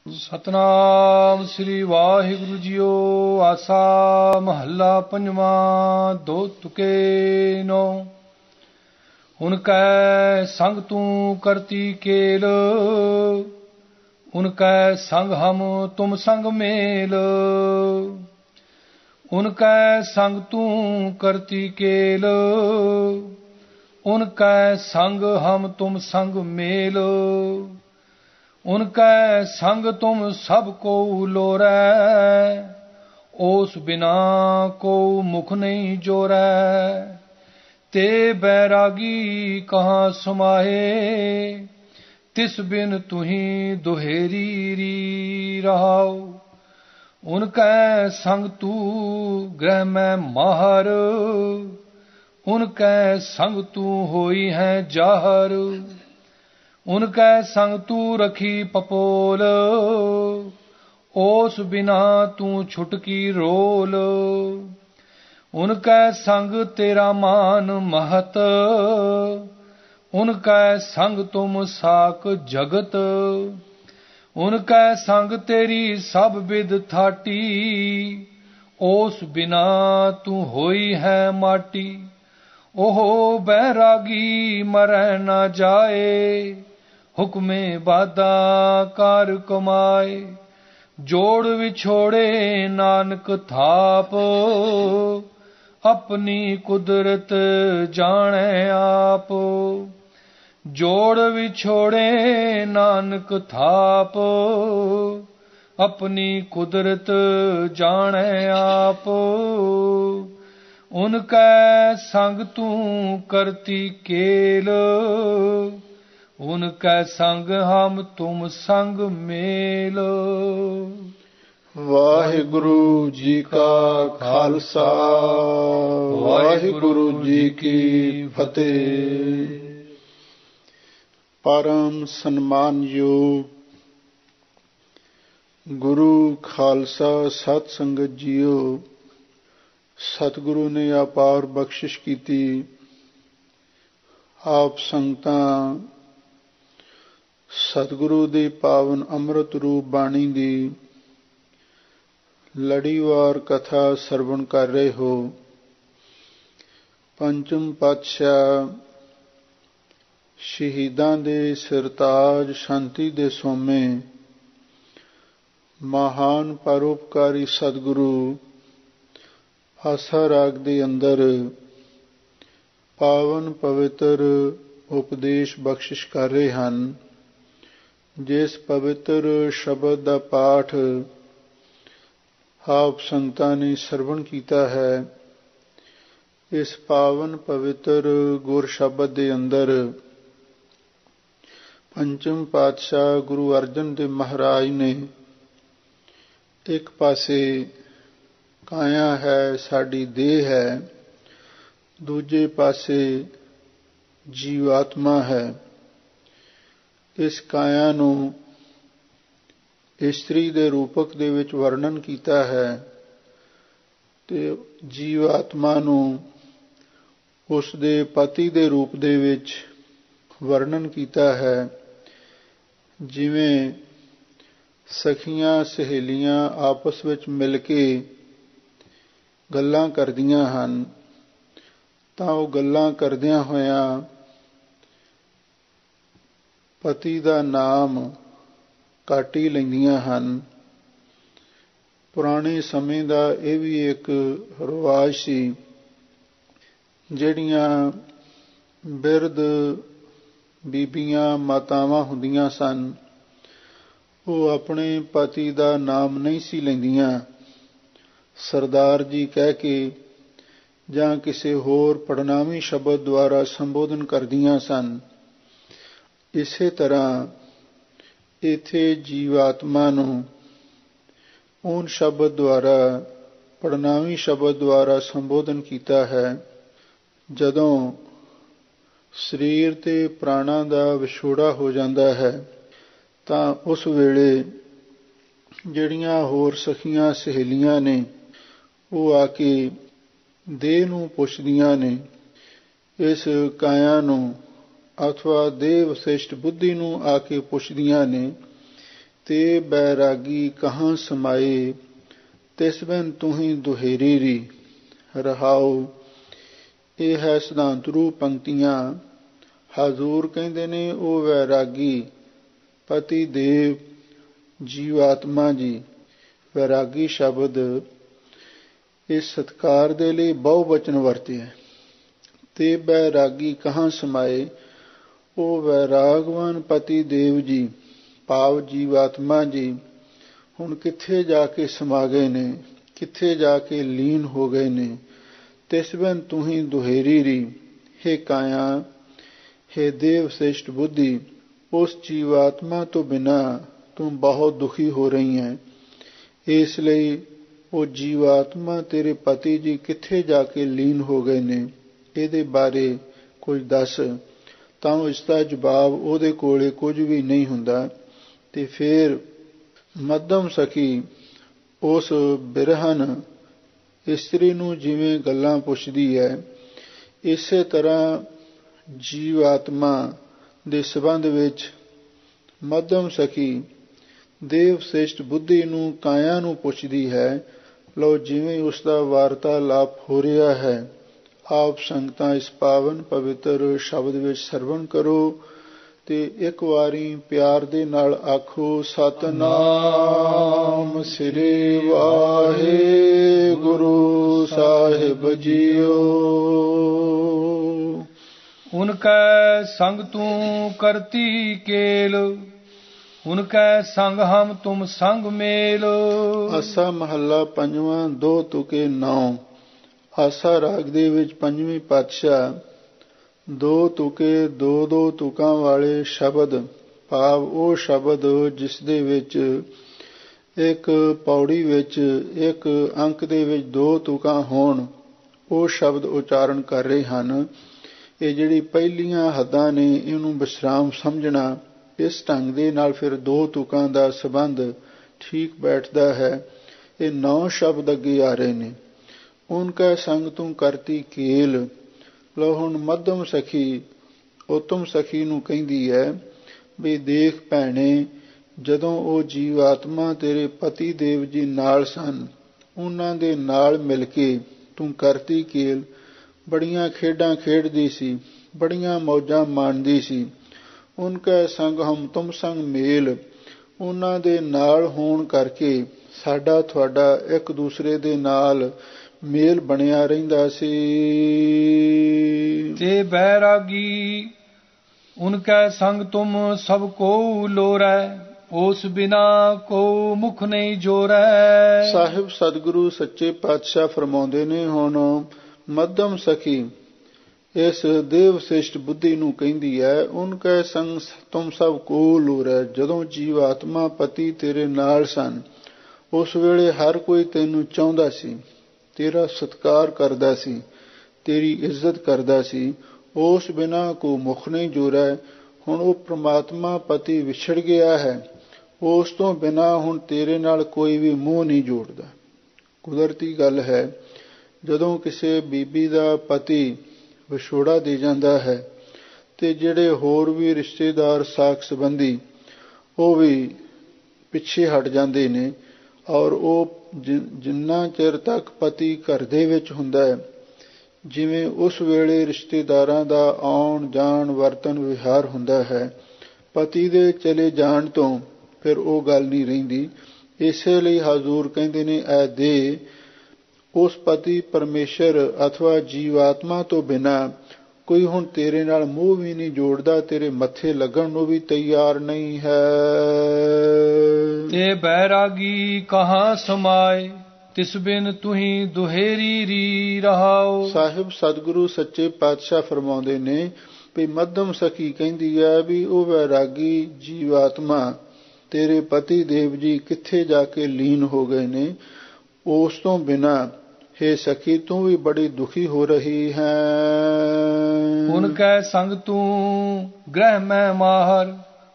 ਸਤਨਾਮ ਸ੍ਰੀ Waheguru JIO. ਆਸਾ ਮਹੱਲਾ ਪੰਜਵਾਂ। ਦੋ ਤੁਕੇ ਨੋ। ਉਨ ਕੈ ਸੰਗ ਤੂੰ ਕਰਤੀ ਕੇਲ, ਉਨ ਕੈ ਸੰਗ ਹਮ ਤੁਮ ਸੰਗ ਮੇਲ। ਉਨ ਕੈ ਸੰਗ ਤੂੰ ਕਰਤੀ ਕੇਲ, ਉਨ ਕੈ ਸੰਗ ਹਮ ਤੁਮ ਸੰਗ ਮੇਲ। उनकै संग तुम सब को लोरै, ओस बिना को मुख नहीं जोरै। ते बैरागी कहाँ समाये, तिस बिन तुही दुहेरी री रहाओ। उनकै संग तू ग्रह में माहर, उनकै संग तू होई है जाहर। उनकै संग तू रखी पपोल, ओस बिना तू छुटकी रोल। उनकै संग तेरा मान महत, उनकै संग तुम साक जगत। उनकै संग तेरी सब विद थाटी, ओस बिना तू होई है माटी। ओहो बैरागी मरै न जाए, हुक्मे बादा कार कमाए। जोड़ विछोड़े नानक थाप, अपनी कुदरत जाने आप। जोड़ विछोड़े नानक थाप, अपनी कुदरत जाने आप। उनकै संग तू करती केल, उनकै संग हम तुम संग मेल। वाहिगुरु जी का खालसा, वाहिगुरु जी की फतेह। परम सम्मानयोग गुरु खालसा सत संगत जीओ। सतगुरु ने अपार बख्शिश की। आप संगतां सतगुरु ਦੀ ਪਾਵਨ ਅੰਮ੍ਰਿਤ ਰੂਪ ਬਾਣੀ ਦੀ ਲੜੀਵਾਰ ਕਥਾ ਸਰਵਣ ਕਰ ਰਹੇ ਹੋ। ਪੰਚਮ ਪਾਤਸ਼ਾਹ ਸ਼ਹੀਦਾਂ ਦੇ ਸਿਰਤਾਜ, ਸ਼ਾਂਤੀ ਦੇ ਸੋਮੇ, ਮਹਾਨ ਪਰਉਪਕਾਰੀ ਸਤਿਗੁਰੂ ਆਸਾ ਰਾਗ ਦੇ ਅੰਦਰ ਪਾਵਨ ਪਵਿੱਤਰ ਉਪਦੇਸ਼ ਬਖਸ਼ਿਸ਼ ਕਰ ਰਹੇ ਹਨ। ਜਿਸ ਪਵਿੱਤਰ ਸ਼ਬਦ ਦਾ ਪਾਠ ਆਪ ਸੰਗਤਾਂ ਨੇ ਸਰਵਣ ਕੀਤਾ ਹੈ, ਇਸ ਪਾਵਨ ਪਵਿੱਤਰ ਗੁਰ ਸ਼ਬਦ ਦੇ ਅੰਦਰ ਪੰਚਮ ਪਾਤਸ਼ਾਹ ਗੁਰੂ ਅਰਜਨ ਦੇਵ ਮਹਾਰਾਜ ਨੇ ਇੱਕ ਪਾਸੇ ਕਾਇਆ ਹੈ, ਸਾਡੀ ਦੇਹ ਹੈ, ਦੂਜੇ ਪਾਸੇ ਜੀਵਾਤਮਾ ਹੈ। ਇਸ ਕਾਇਆ ਨੂੰ ਇਸਤਰੀ ਦੇ ਰੂਪਕ ਦੇ ਵਿੱਚ ਵਰਣਨ ਕੀਤਾ ਹੈ ਤੇ ਜੀਵਾਤਮਾ ਨੂੰ ਉਸ ਦੇ ਪਤੀ ਦੇ ਰੂਪ ਦੇ ਵਿੱਚ ਵਰਣਨ ਕੀਤਾ ਹੈ। ਜਿਵੇਂ ਸਖੀਆਂ ਸਹੇਲੀਆਂ ਆਪਸ ਵਿੱਚ ਮਿਲ ਕੇ ਗੱਲਾਂ ਕਰਦੀਆਂ ਹਨ, ਤਾਂ ਉਹ ਗੱਲਾਂ ਕਰਦਿਆਂ ਹੋਇਆਂ ਪਤੀ ਦਾ ਨਾਮ ਘੱਟ ਹੀ ਲੈਂਦੀਆਂ ਹਨ। ਪੁਰਾਣੇ ਸਮੇਂ ਦਾ ਇਹ ਵੀ ਇੱਕ ਰਿਵਾਜ ਸੀ। ਜਿਹੜੀਆਂ ਬਿਰਧ ਬੀਬੀਆਂ ਮਾਤਾਵਾਂ ਹੁੰਦੀਆਂ ਸਨ, ਉਹ ਆਪਣੇ ਪਤੀ ਦਾ ਨਾਮ ਨਹੀਂ ਸੀ ਲੈਂਦੀਆਂ। ਸਰਦਾਰ ਜੀ ਕਹਿ ਕੇ ਜਾਂ ਕਿਸੇ ਹੋਰ ਪੜਨਾਵੀ ਸ਼ਬਦ ਦੁਆਰਾ ਸੰਬੋਧਨ ਕਰਦੀਆਂ ਸਨ। ਇਸੇ ਤਰ੍ਹਾਂ ਇੱਥੇ ਜੀਵਾਤਮਾ ਨੂੰ ਉਹ ਸ਼ਬਦ ਦੁਆਰਾ, ਪੜਨਾਵੀ ਸ਼ਬਦ ਦੁਆਰਾ ਸੰਬੋਧਨ ਕੀਤਾ ਹੈ। ਜਦੋਂ ਸਰੀਰ ਤੇ ਪ੍ਰਾਣਾਂ ਦਾ ਵਿਛੋੜਾ ਹੋ ਜਾਂਦਾ ਹੈ, ਤਾਂ ਉਸ ਵੇਲੇ ਜਿਹੜੀਆਂ ਹੋਰ ਸਖੀਆਂ ਸਹੇਲੀਆਂ ਨੇ, ਉਹ ਆ ਕੇ ਦੇਹ ਨੂੰ ਪੁੱਛਦੀਆਂ ਨੇ। ਇਸ ਕਾਇਆ ਨੂੰ ਅਥਵਾ ਦੇਹ ਵਿਸ਼ਿਸ਼ਟ ਬੁੱਧੀ ਨੂੰ ਆ ਕੇ ਪੁੱਛਦੀਆਂ ਨੇ ते बैरागी कहाँ समाए तिस बिन तुही दुहेरी री। रहाओ ਇਹ ਹੈ ਸਿਧਾਂਤ ਰੂਪ ਪੰਕਤੀਆਂ। ਹਜ਼ੂਰ ਕਹਿੰਦੇ ਨੇ ਉਹ ਵੈਰਾਗੀ ਪਤੀ ਦੇਵ ਜੀਵਾਤਮਾ ਜੀ। ਵੈਰਾਗੀ ਸ਼ਬਦ ਇਸ ਸਤਕਾਰ ਦੇ ਲਈ ਬਹੁਵਚਨ ਵਰਤਿਆ। ਤੇ ਬੈਰਾਗੀ ਕਹਾਂ ਸਮਾਏ, ਉਹ ਵੈਰਾਗਵਾਨ ਪਤੀ ਦੇਵ ਜੀ ਭਾਵ ਜੀਵਾਤਮਾ ਜੀ ਹੁਣ ਕਿੱਥੇ ਜਾ ਕੇ ਸਮਾ ਗਏ ਨੇ, ਕਿੱਥੇ ਜਾ ਕੇ ਲੀਨ ਹੋ ਗਏ ਨੇ। ਤਿਸ ਬਿਨ ਤੁਹੀ ਦੁਹੇਰੀ ਰੀ। हे ਕਾਇਆ, हे देव श्रेष्ठ बुद्धि, उस जीवात्मा तो बिना तुम बहुत दुखी हो रही हैं। इसलिए वो जीवात्मा तेरे पति जी किथे जाके लीन हो गए ने, ਇਹਦੇ ਬਾਰੇ ਕੁਝ ਦੱਸ। ਤਾਂ ਇਸ ਦਾ ਜਵਾਬ ਉਹਦੇ ਕੋਲੇ ਕੁਝ ਵੀ ਨਹੀਂ ਹੁੰਦਾ। ਤੇ ਫਿਰ ਮੱਧਮ ਸਖੀ ਉਸ ਬਿਰਹਨ ਇਸਤਰੀ ਨੂੰ ਜਿਵੇਂ ਗੱਲਾਂ ਪੁੱਛਦੀ ਹੈ, ਇਸੇ ਤਰ੍ਹਾਂ ਜੀਵਾਤਮਾ ਦੇ ਸੰਬੰਧ ਵਿੱਚ ਮੱਧਮ ਸਖੀ ਦੇਵ ਸ੍ਰੇਸ਼ਟ ਬੁੱਧੀ ਨੂੰ ਕਾਇਆ ਨੂੰ ਪੁੱਛਦੀ ਹੈ। ਲਓ ਜਿਵੇਂ ਉਸ ਦਾ ਵਾਰਤਾਲਾਪ ਹੋ ਰਿਹਾ ਹੈ, ਆਪ ਸੰਗਤਾਂ ਇਸ ਪਾਵਨ ਪਵਿੱਤਰ ਸ਼ਬਦ ਵਿੱਚ ਸਰਵਣ ਕਰੋ ਤੇ ਇੱਕ ਵਾਰੀ ਪਿਆਰ ਦੇ ਨਾਲ ਆਖੋ, ਸਤਨਾਮ ਸ੍ਰੀ ਵਾਹਿਗੁਰੂ ਸਾਹਿਬ ਜੀਓ। उनकै संग तू करती केल, उनकै संग हम तुम संग मेल। ਆਸਾ ਮਹੱਲਾ ਪੰਜਵਾਂ, ਦੋ ਤੁਕੇ ਨੌ। ਆਸਾ ਰਾਗ ਦੇ ਵਿੱਚ ਪੰਜਵੀਂ ਪਾਤਸ਼ਾਹ ਦੋ ਤੁਕੇ ਦੋ ਦੋ ਤੁਕਾਂ ਵਾਲੇ ਸ਼ਬਦ ਭਾਵ ਉਹ ਸ਼ਬਦ ਜਿਸ ਦੇ ਵਿੱਚ ਇੱਕ ਪੌੜੀ ਵਿੱਚ ਇੱਕ ਅੰਕ ਦੇ ਵਿੱਚ ਦੋ ਤੁਕਾਂ ਹੋਣ, ਉਹ ਸ਼ਬਦ ਉਚਾਰਨ ਕਰ ਰਹੇ ਹਨ। ਇਹ ਜਿਹੜੀ ਪਹਿਲੀਆਂ ਹੱਦਾਂ ਨੇ ਇਹਨੂੰ ਵਿਸ਼ਰਾਮ ਸਮਝਣਾ, ਇਸ ਢੰਗ ਦੇ ਨਾਲ ਫਿਰ ਦੋ ਤੁਕਾਂ ਦਾ ਸੰਬੰਧ ਠੀਕ ਬੈਠਦਾ ਹੈ। ਇਹ 9 ਸ਼ਬਦ ਅੱਗੇ ਆ ਰਹੇ ਨੇ। ਉਨਕਾ ਸੰਗ ਤੂੰ ਕਰਤੀ ਕੇਲ। ਲਓ ਹੁਣ ਮੱਧਮ ਸਖੀ ਉਤਮ ਸਖੀ ਨੂੰ ਕਹਿੰਦੀ ਹੈ ਵੀ ਦੇਖ ਭੈਣੇ, ਜਦੋਂ ਉਹ ਜੀਵਾਤਮਾ ਤੇਰੇ ਪਤੀ ਦੇਵ ਜੀ ਨਾਲ ਸਨ, ਉਹਨਾਂ ਦੇ ਨਾਲ ਮਿਲ ਕੇ ਤੂੰ ਕਰਤੀ ਕੇਲ, ਬੜੀਆਂ ਖੇਡਾਂ ਖੇਡਦੀ ਸੀ, ਬੜੀਆਂ ਮੌਜਾਂ ਮਾਣਦੀ ਸੀ। ਉਨਕਾ ਸੰਗ ਹਮ ਤੁਮ ਸੰਗ ਮੇਲ, ਉਹਨਾਂ ਦੇ ਨਾਲ ਹੋਣ ਕਰਕੇ ਸਾਡਾ ਤੁਹਾਡਾ ਇੱਕ ਦੂਸਰੇ ਦੇ ਨਾਲ ਮੇਲ ਬਣਿਆ ਰਹਿੰਦਾ ਸੀ। ਤੇ ਬੈਰਾਗੀ ਉਨਕੈ ਸੰਗ ਤੁਮ ਸਭ ਕੋ ਲੋਰੈ, ਉਸ ਬਿਨਾ ਕੋ ਮੁਖ ਨਹੀਂ ਜੋਰੈ। ਸਾਹਿਬ ਸਤਿਗੁਰੂ ਸੱਚੇ ਪਾਤਸ਼ਾਹ ਫਰਮਾਉਂਦੇ ਨੇ, ਹੁਣ ਮੱਧਮ ਸਖੀ ਇਸ ਦੇਵ ਸ੍ਰੇਸ਼ਟ ਬੁੱਧੀ ਨੂੰ ਕਹਿੰਦੀ ਹੈ, ਉਨਕੈ ਸੰਗ ਤੁਮ ਸਭ ਕੋ ਲੋਰੈ। ਜਦੋਂ ਜੀਵਾਤਮਾ ਪਤੀ ਤੇਰੇ ਨਾਲ ਸਨ, ਉਸ ਵੇਲੇ ਹਰ ਕੋਈ ਤੈਨੂੰ ਚਾਹੁੰਦਾ ਸੀ, ਤੇਰਾ ਸਤਿਕਾਰ ਕਰਦਾ ਸੀ, ਤੇਰੀ ਇੱਜ਼ਤ ਕਰਦਾ ਸੀ। ਉਸ ਬਿਨਾ ਕੋ ਮੁਖ ਨਹੀਂ ਜੋਰੈ। ਹੁਣ ਉਹ ਪ੍ਰਮਾਤਮਾ ਪਤੀ ਵਿਛੜ ਗਿਆ ਹੈ, ਉਸ ਤੋਂ ਬਿਨਾ ਹੁਣ ਤੇਰੇ ਨਾਲ ਕੋਈ ਵੀ ਮੂੰਹ ਨਹੀਂ ਜੋੜਦਾ। ਕੁਦਰਤੀ ਗੱਲ ਹੈ, ਜਦੋਂ ਕਿਸੇ ਬੀਬੀ ਦਾ ਪਤੀ ਵਿਛੋੜਾ ਦੇ ਜਾਂਦਾ ਹੈ ਤੇ ਜਿਹੜੇ ਹੋਰ ਵੀ ਰਿਸ਼ਤੇਦਾਰ ਸਾਕ ਸੰਬੰਧੀ ਉਹ ਵੀ ਪਿੱਛੇ ਹਟ ਜਾਂਦੇ ਨੇ, ਔਰ ਉਹ ਜਿੰਨਾ ਚਿਰ ਤੱਕ ਪਤੀ ਘਰ ਦੇ ਵਿੱਚ ਹੁੰਦਾ ਹੈ, ਜਿਵੇਂ ਉਸ ਵੇਲੇ ਰਿਸ਼ਤੇਦਾਰਾਂ ਦਾ ਆਉਣ ਜਾਣ ਵਰਤਨ ਵਿਹਾਰ ਹੁੰਦਾ ਹੈ, ਪਤੀ ਦੇ ਚਲੇ ਜਾਣ ਤੋਂ ਫਿਰ ਉਹ ਗੱਲ ਨਹੀਂ ਰਹਿੰਦੀ। ਇਸੇ ਲਈ ਹਜ਼ੂਰ ਕਹਿੰਦੇ ਨੇ, ਐ ਦੇ ਉਸ ਪਤੀ ਪਰਮੇਸ਼ਰ ਅਥਵਾ ਜੀਵਾਤਮਾ ਤੋਂ ਬਿਨਾ ਕੋਈ ਹੁਣ ਤੇਰੇ ਨਾਲ ਮੂੰਹ ਵੀ ਨਹੀਂ ਜੋੜਦਾ, ਤੇਰੇ ਮੱਥੇ ਲੱਗਣ ਨੂੰ ਵੀ ਤਿਆਰ ਨਹੀਂ ਹੈ। ਤੇ ਬੈਰਾਗੀ ਕਹਾਂ ਸਮਾਏ, ਤਿਸ ਬਿਨ ਤੁਹੀਂ ਦੁਹੇਰੀ ਰੀ ਰਹਾਓ। ਸਾਹਿਬ ਸਤਿਗੁਰੂ ਸੱਚੇ ਪਾਤਸ਼ਾਹ ਫਰਮਾਉਂਦੇ ਨੇ ਵੀ ਮੱਧਮ ਸਖੀ ਕਹਿੰਦੀ ਹੈ ਵੀ ਉਹ ਵੈਰਾਗੀ ਜੀਵਾਤਮਾ ਤੇਰੇ ਪਤੀ ਦੇਵ ਜੀ ਕਿੱਥੇ ਜਾ ਕੇ ਲੀਨ ਹੋ ਗਏ ਨੇ, ਉਸ ਤੋਂ ਬਿਨਾ हे सखी तू भी बड़ी दुखी हो रही है। उनकै संग तू ग्रह में माहर,